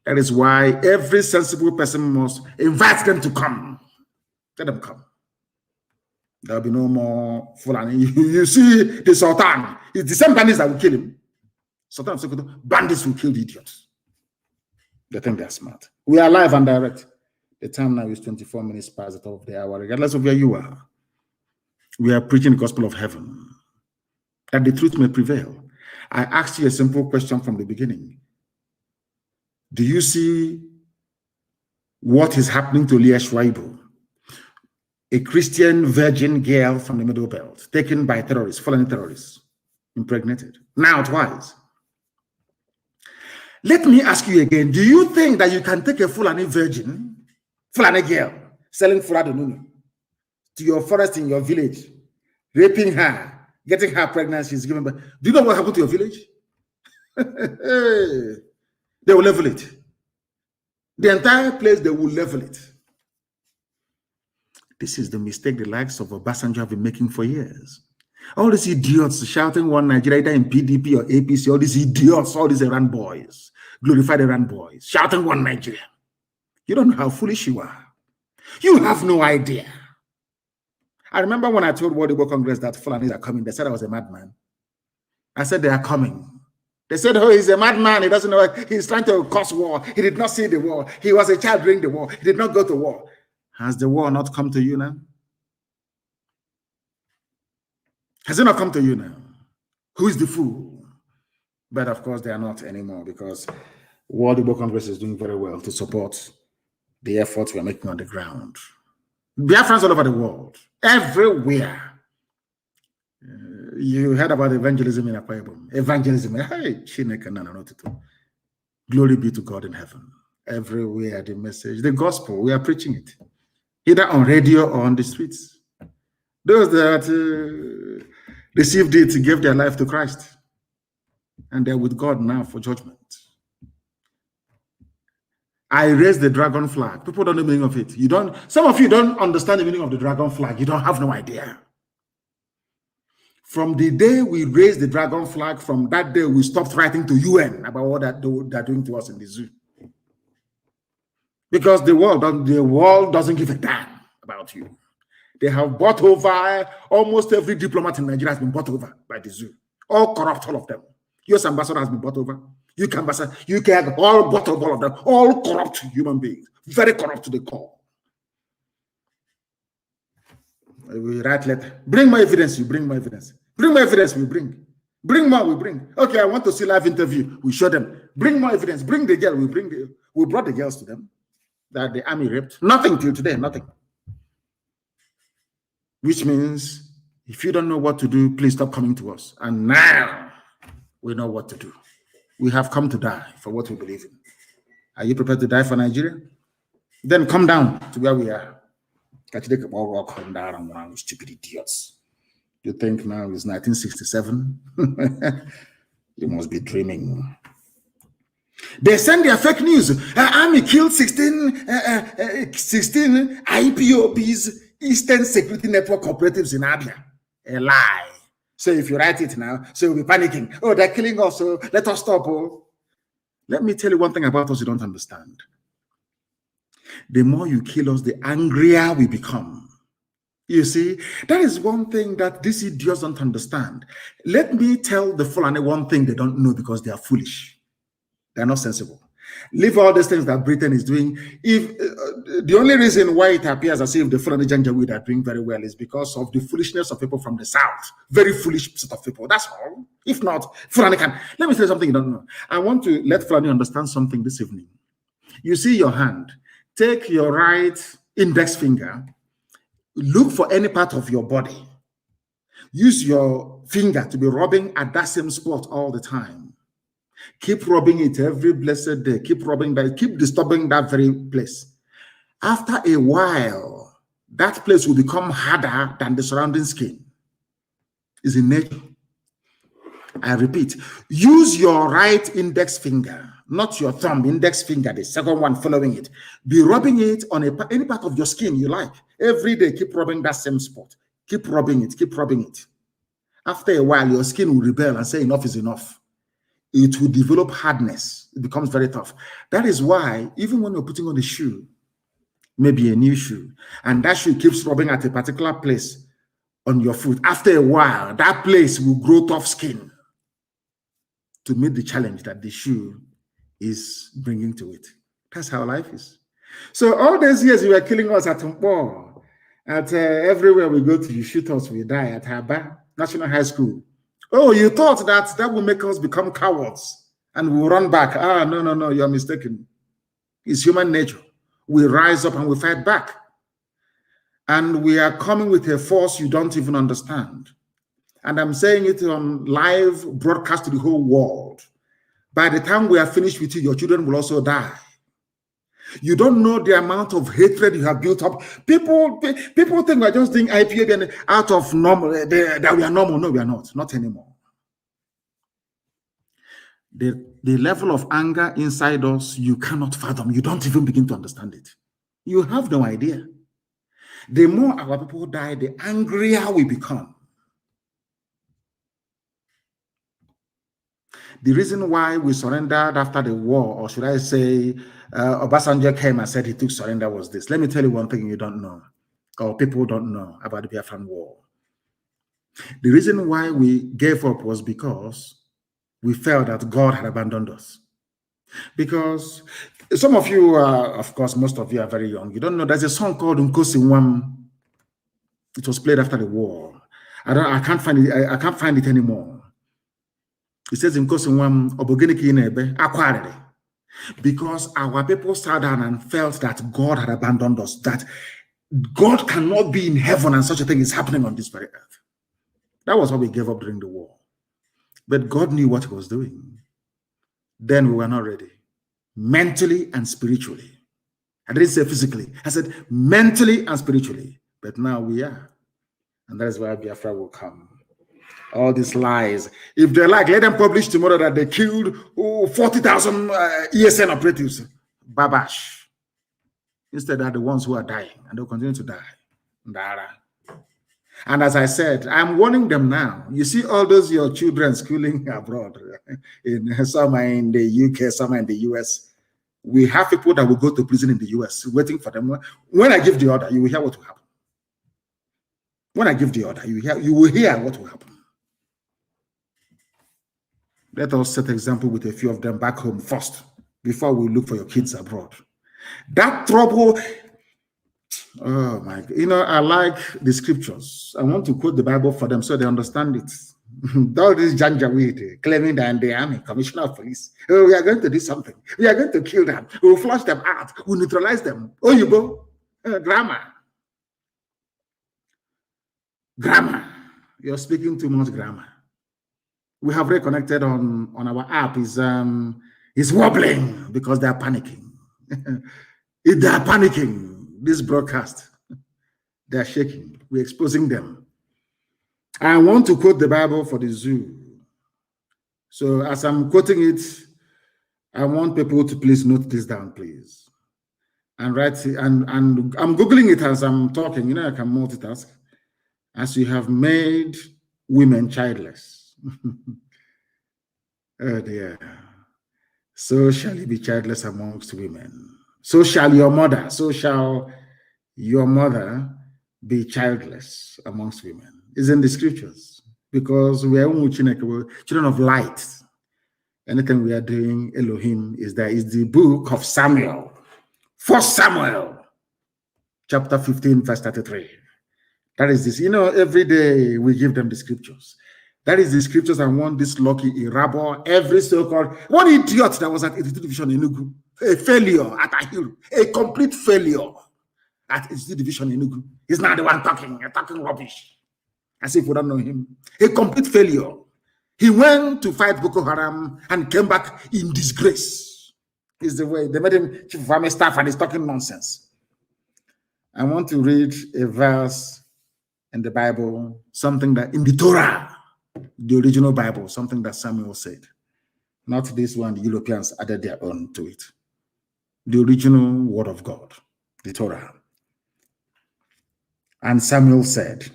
That is why every sensible person must invite them to come. Let them come. There will be no more Fulani. You see the Sultan. It's the same bandits that will kill him. Sultan of Sokoto, bandits will kill the idiots. They think they're smart. We are live and direct. The time now is 24 minutes past the top of the hour. Regardless of where you are, we are preaching the gospel of heaven, that the truth may prevail. I asked you a simple question from the beginning. Do you see what is happening to Leah Sharibu, a Christian virgin girl from the Middle Belt, taken by terrorists, fallen terrorists, impregnated, now twice? Let me ask you again, do you think that you can take a Fulani virgin, Fulani girl, selling Fulani Nunu to your forest in your village, raping her, getting her pregnant, she's given birth? Do you know what happened to your village? They will level it. The entire place, they will level it. This is the mistake the likes of Obasanjo have been making for years. All these idiots shouting one Nigeria, either in PDP or APC, all these idiots, all these Iran boys, glorified Iran boys, shouting one Nigeria. You don't know how foolish you are. You have no idea. I remember when I told World Igbo Congress that Fulanis are coming, they said I was a madman. I said they are coming. They said, oh, he's a madman. He doesn't know. He's trying to cause war. He did not see the war. He was a child during the war. He did not go to war. Has the war not come to you now? Has it not come to you now? Who is the fool? But of course, they are not anymore because World Igbo Congress is doing very well to support the efforts we are making on the ground. Biafrans all over the world, everywhere. You heard about evangelism in Akwa Ibom. Evangelism. Hey, glory be to God in heaven. Everywhere the message, the gospel, we are preaching it. Either on radio or on the streets. Those that received it, gave their life to Christ. And they're with God now for judgment. I raised the dragon flag. People don't know the meaning of it. Some of you don't understand the meaning of the dragon flag. You don't have no idea. From the day we raised the dragon flag, from that day we stopped writing to UN about what they're doing to us in the zoo. Because the world doesn't give a damn about you. They have bought over, almost every diplomat in Nigeria has been bought over by the zoo. All corrupt, all of them. US ambassador has been bought over. UK ambassador, UK, all bought over, all of them. All corrupt human beings. Very corrupt to the core. We write letter. Bring more evidence, you bring more evidence. Bring more evidence, we bring. Bring more, we bring. Okay, I want to see live interview. We show them. Bring more evidence. Bring the girl. We brought the girls to them that the army raped. Nothing till today, nothing. Which means if you don't know what to do, please stop coming to us. And now we know what to do. We have come to die for what we believe in. Are you prepared to die for Nigeria? Then come down to where we are. Come down, stupid idiots. You think now it's 1967? You must be dreaming. They send their fake news. Army killed 16 IPOBs, Eastern Security Network operatives in Abia. A lie. So if you write it now, so we'll be panicking. Oh, they're killing us, so let us stop. Oh. Let me tell you one thing about us you don't understand. The more you kill us, the angrier we become. You see, that is one thing that these idiots don't understand. Let me tell the Fulani one thing they don't know because they are foolish. They're not sensible. Leave all these things that Britain is doing. If the only reason why it appears as if the Fulani Janjaweed are doing very well is because of the foolishness of people from the south. Very foolish set of people. That's all. If not, Fulani can. Let me tell you something you don't know. I want to let Fulani understand something this evening. You see your hand. Take your right index finger. Look for any part of your body. Use your finger to be rubbing at that same spot all the time. Keep rubbing it every blessed day. Keep rubbing that. Keep disturbing that very place. After a while, that place will become harder than the surrounding skin. It's in nature. I repeat, use your right index finger, not your thumb, index finger, the second one following it. Be rubbing it on any part of your skin you like. Every day, keep rubbing that same spot. Keep rubbing it, keep rubbing it. After a while, your skin will rebel and say enough is enough. It will develop hardness. It becomes very tough. That is why, even when you're putting on a shoe, maybe a new shoe, and that shoe keeps rubbing at a particular place on your foot, after a while, that place will grow tough skin to meet the challenge that the shoe is bringing to it. That's how life is. So all these years you were killing us at Mpo, at everywhere we go to, you shoot us, we die at Haba National High School. Oh, you thought that will make us become cowards and we'll run back. Ah, no, you're mistaken. It's human nature. We rise up and we fight back. And we are coming with a force you don't even understand. And I'm saying it on live broadcast to the whole world. By the time we are finished with you, your children will also die. You don't know the amount of hatred you have built up. People think we're just doing IPA and out of normal, that we are normal. No, we are not. Not anymore. The level of anger inside us, you cannot fathom. You don't even begin to understand it. You have no idea. The more our people die, the angrier we become. The reason why we surrendered after the war, or should I say, Obasanjo came and said he took surrender was this. Let me tell you one thing you don't know, or people don't know about the Biafran war. The reason why we gave up was because we felt that God had abandoned us. Because some of you, of course, most of you are very young. You don't know there's a song called Nkosi Nwam. It was played after the war. I can't find it. I can't find it anymore. It says in Kosinwam, because our people sat down and felt that God had abandoned us, that God cannot be in heaven and such a thing is happening on this very earth. That was what we gave up during the war. But God knew what he was doing. Then we were not ready. Mentally and spiritually. I didn't say physically. I said mentally and spiritually. But now we are. And that is why Biafra will come. All these lies. If they like, let them publish tomorrow that they killed 40,000 ESN operatives. Babash. Instead, they're the ones who are dying, and they'll continue to die. And as I said, I'm warning them now. You see all those your children schooling abroad, some are in the UK, some are in the US. We have people that will go to prison in the US waiting for them. When I give the order, you will hear what will happen. When I give the order, you will hear what will happen. Let us set example with a few of them back home first, before we look for your kids abroad. That trouble, oh my God. You know, I like the scriptures. I want to quote the Bible for them so they understand it. All this Janjaweed claiming that they are commissioner of police. Oh, we are going to do something. We are going to kill them. We'll flush them out. We'll neutralize them. Oh, you go. Grammar. Grammar. You're speaking too much grammar. We have reconnected on our app. Is wobbling because they are panicking. They are panicking. This broadcast, they are shaking. We're exposing them. I want to quote the Bible for the zoo. So as I'm quoting it, I want people to please note this down, please. And write it, and I'm Googling it as I'm talking. You know, I can multitask. As you have made women childless. Oh dear. So shall you be childless amongst women. So shall your mother be childless amongst women. It's in the scriptures. Because we are children of light. Anything we are doing, Elohim is there. It's the book of Samuel. 1 Samuel, chapter 15, verse 33. That is this. You know, every day we give them the scriptures. That is the scriptures. I want this lucky Irabo, every so-called one idiot that was at 82 Division in Enugu, a failure at Ahiru, a complete failure at 82 Division in Enugu. He's not the one talking rubbish, as if we don't know him. A complete failure. He went to fight Boko Haram and came back in disgrace. Is the way they made him chief of army staff, and he's talking nonsense. I want to read a verse in the Bible, something that in the Torah, the original Bible, something that Samuel said. Not this one, the Europeans added their own to it. The original word of God, the Torah. And Samuel said,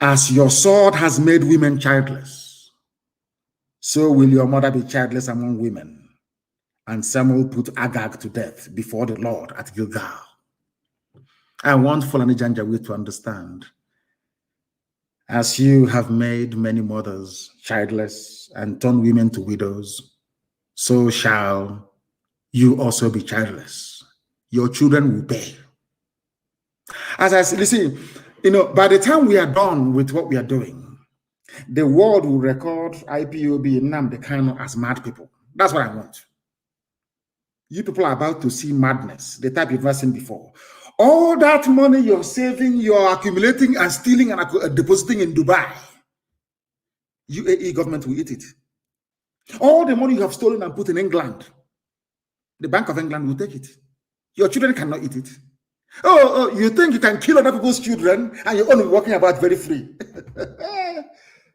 as your sword has made women childless, so will your mother be childless among women. And Samuel put Agag to death before the Lord at Gilgal. I want Fulani Janjaweed to understand, as you have made many mothers childless and turned women to widows, so shall you also be childless. Your children will pay. As I said, listen, you know, by the time we are done with what we are doing, the world will record IPOB and Nnamdi Kanu as mad people. That's what I want. You people are about to see madness, the type you've never seen before. All that money you're saving, you're accumulating and stealing and depositing in Dubai, UAE government will eat it. All the money you have stolen and put in England, the Bank of England will take it. Your children cannot eat it. Oh, you think you can kill other people's children and you're only walking about very free?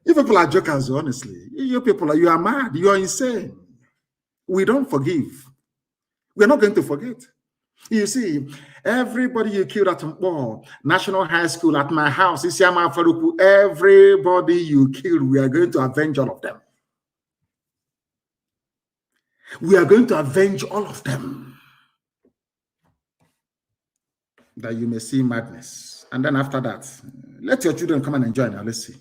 You people are jokers, honestly. You people, you are mad. You are insane. We don't forgive. We're not going to forget. You see, everybody you killed at Mpo, National High School, at my house, Isiama Faruku, everybody you killed, we are going to avenge all of them. We are going to avenge all of them. That you may see madness. And then after that, let your children come and enjoy now. Let's see.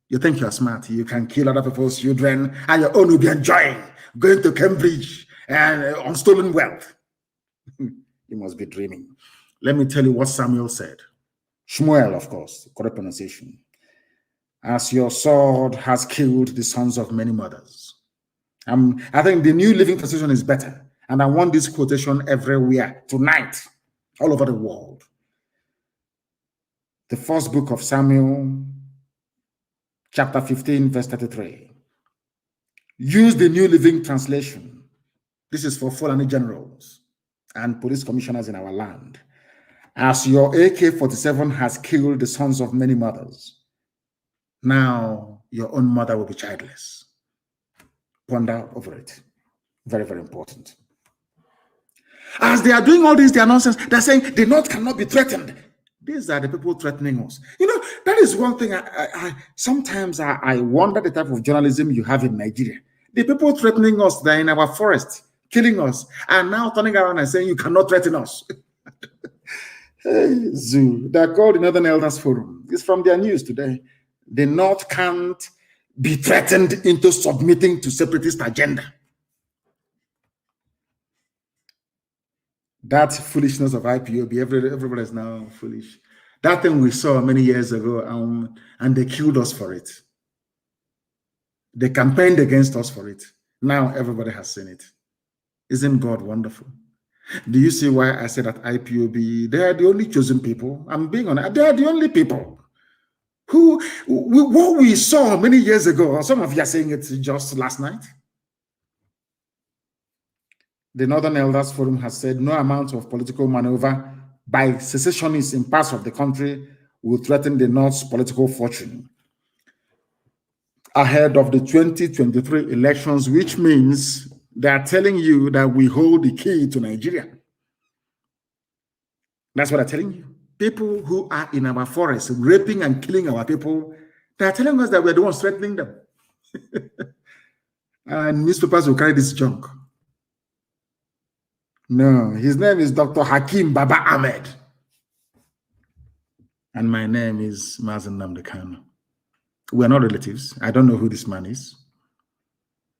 You think you're smart. You can kill other people's children and your own will be enjoying, going to Cambridge and on stolen wealth. You must be dreaming. Let me tell you what Samuel said. Shmuel, of course, correct pronunciation. As your sword has killed the sons of many mothers. I think the New Living Translation is better. And I want this quotation everywhere, tonight, all over the world. The first book of Samuel, chapter 15, verse 33. Use the New Living Translation. This is for Fulani generals and police commissioners in our land. As your AK-47 has killed the sons of many mothers, Now your own mother will be childless. Ponder over it. Very, very important. As they are doing all this, their nonsense, they're saying the North cannot be threatened. These are the people threatening us. You know, that is one thing sometimes I wonder the type of journalism you have in Nigeria. The people threatening us, they're in our forest, killing us, and now turning around and saying you cannot threaten us. Hey, Zoo, they're called the Northern Elders Forum. It's from their news today. The North can't be threatened into submitting to separatist agenda. That foolishness of IPOB, everybody is now foolish. That thing we saw many years ago, and they killed us for it. They campaigned against us for it. Now everybody has seen it. Isn't God wonderful? Do you see why I said that IPOB, they are the only chosen people? I'm being honest. They are the only people who, what we saw many years ago, some of you are saying it just last night. The Northern Elders Forum has said no amount of political maneuver by secessionists in parts of the country will threaten the North's political fortune ahead of the 2023 elections, which means they are telling you that we hold the key to Nigeria. That's what they're telling you. People who are in our forests, raping and killing our people, they are telling us that we're the ones threatening them. And newspapers will carry this junk. No, his name is Dr. Hakim Baba Ahmed. And my name is Mazi Nnamdi. We're not relatives. I don't know who this man is.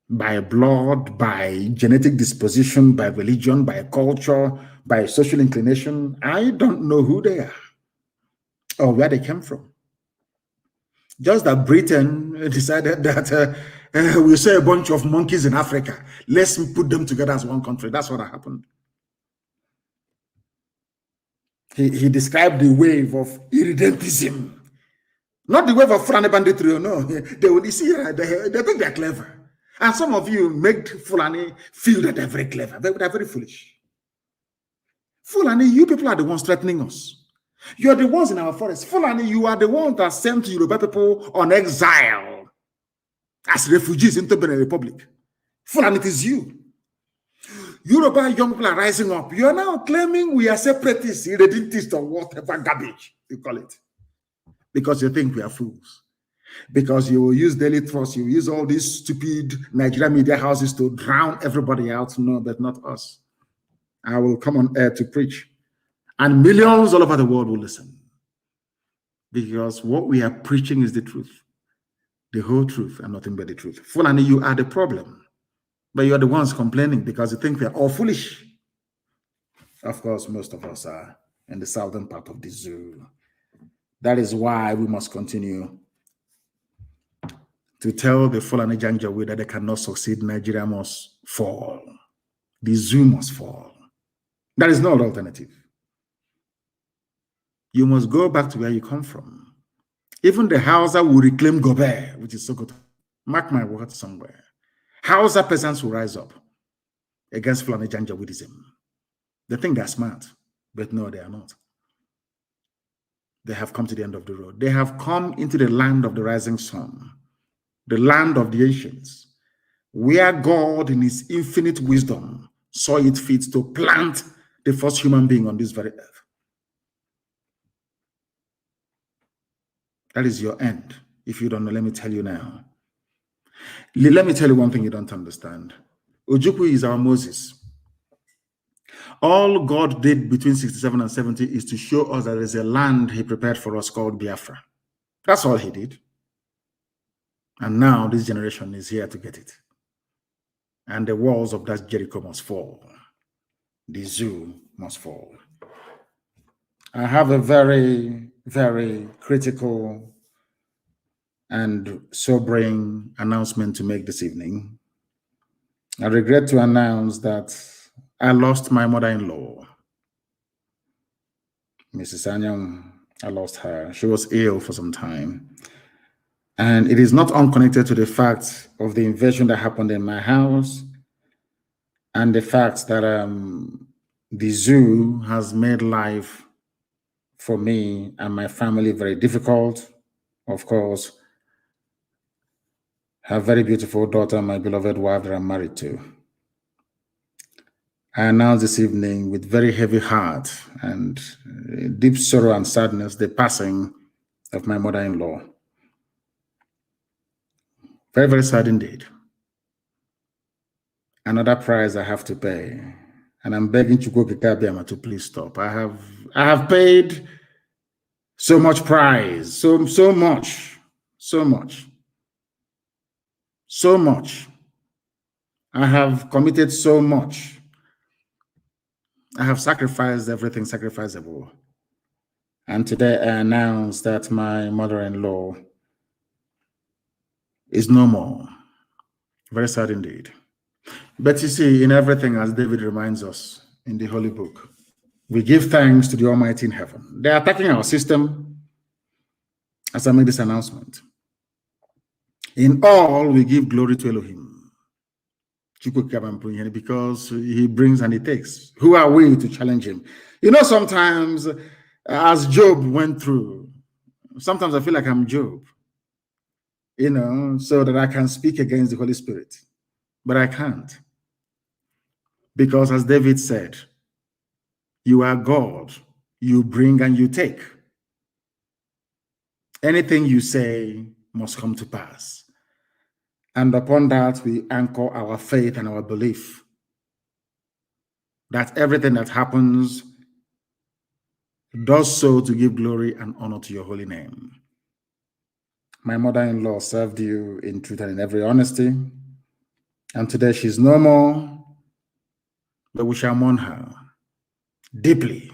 By blood, by genetic disposition, by religion, by culture, by social inclination, I don't know who they are or where they came from. Just that Britain decided that we saw a bunch of monkeys in Africa. Let's put them together as one country. That's what happened. He described the wave of irredentism. Not the wave of Fulani banditry, no. They will see, they think they're clever. And some of you make Fulani feel that they're very clever. They're very foolish. Fulani, you people are the ones threatening us. You're the ones in our forest. Fulani, you are the ones that sent Yoruba people on exile as refugees into Benin Republic. Fulani, it is you. Yoruba young people are rising up. You are now claiming we are separatists, irredentists, or whatever garbage you call it. Because you think we are fools. Because you will use Daily Trust, you will use all these stupid Nigerian media houses to drown everybody out. No, but not us. I will come on air to preach. And millions all over the world will listen. Because what we are preaching is the truth. The whole truth and nothing but the truth. Fulani, you are the problem. But you're the ones complaining because you think we are all foolish. Of course, most of us are in the southern part of the zoo. That is why we must continue to tell the Fulani Janjaweed that they cannot succeed. Nigeria must fall. The zoo must fall. That is not an alternative. You must go back to where you come from. Even the Hausa will reclaim Gobe, which is Sokoto. Mark my words somewhere. Hausa peasants will rise up against Fulani Janjaweedism. They think they're smart, but no, they are not. They have come to the end of the road. They have come into the land of the rising sun, the land of the ancients, where God in his infinite wisdom saw it fit to plant the first human being on this very earth. That is your end. If you don't know, let me tell you now. Let me tell you one thing you don't understand. Ojukwu is our Moses. All God did between 67 and 70 is to show us that there's a land he prepared for us called Biafra. That's all he did. And now this generation is here to get it. And the walls of that Jericho must fall. The zoo must fall. I have a very, very critical and sobering announcement to make this evening. I regret to announce that I lost my mother-in-law, Mrs. Anyang. I lost her. She was ill for some time. And it is not unconnected to the fact of the invasion that happened in my house and the fact that the zoo has made life for me and my family very difficult. Of course, her very beautiful daughter, my beloved wife that I'm married to. I announce this evening with very heavy heart and deep sorrow and sadness the passing of my mother-in-law. Very, very sad indeed. Another price I have to pay. And I'm begging Chukwu Kikabiama to please stop. I have paid so much price, so much. I have committed so much. I have sacrificed everything sacrificable. And today I announce that my mother-in-law is no more. Very sad indeed. But you see, in everything, as David reminds us in the Holy Book, we give thanks to the Almighty in heaven. They are attacking our system as I make this announcement. In all, we give glory to Elohim, because he brings and he takes. Who are we to challenge him? You know, sometimes, as Job went through, sometimes I feel like I'm Job, you know, so that I can speak against the Holy Spirit. But I can't. Because as David said, you are God, you bring and you take. Anything you say must come to pass. And upon that, we anchor our faith and our belief that everything that happens does so to give glory and honor to your holy name. My mother-in-law served you in truth and in every honesty. And today she's no more, but we shall mourn her deeply.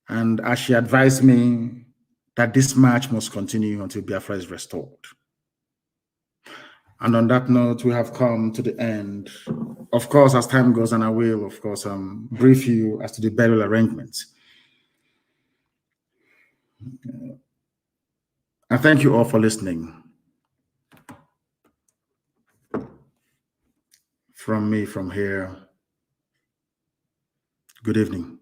And as she advised me that this march must continue until Biafra is restored. And on that note, we have come to the end. Of course, as time goes on, I will, of course, brief you as to the burial arrangements. I thank you all for listening. From me, from here, good evening.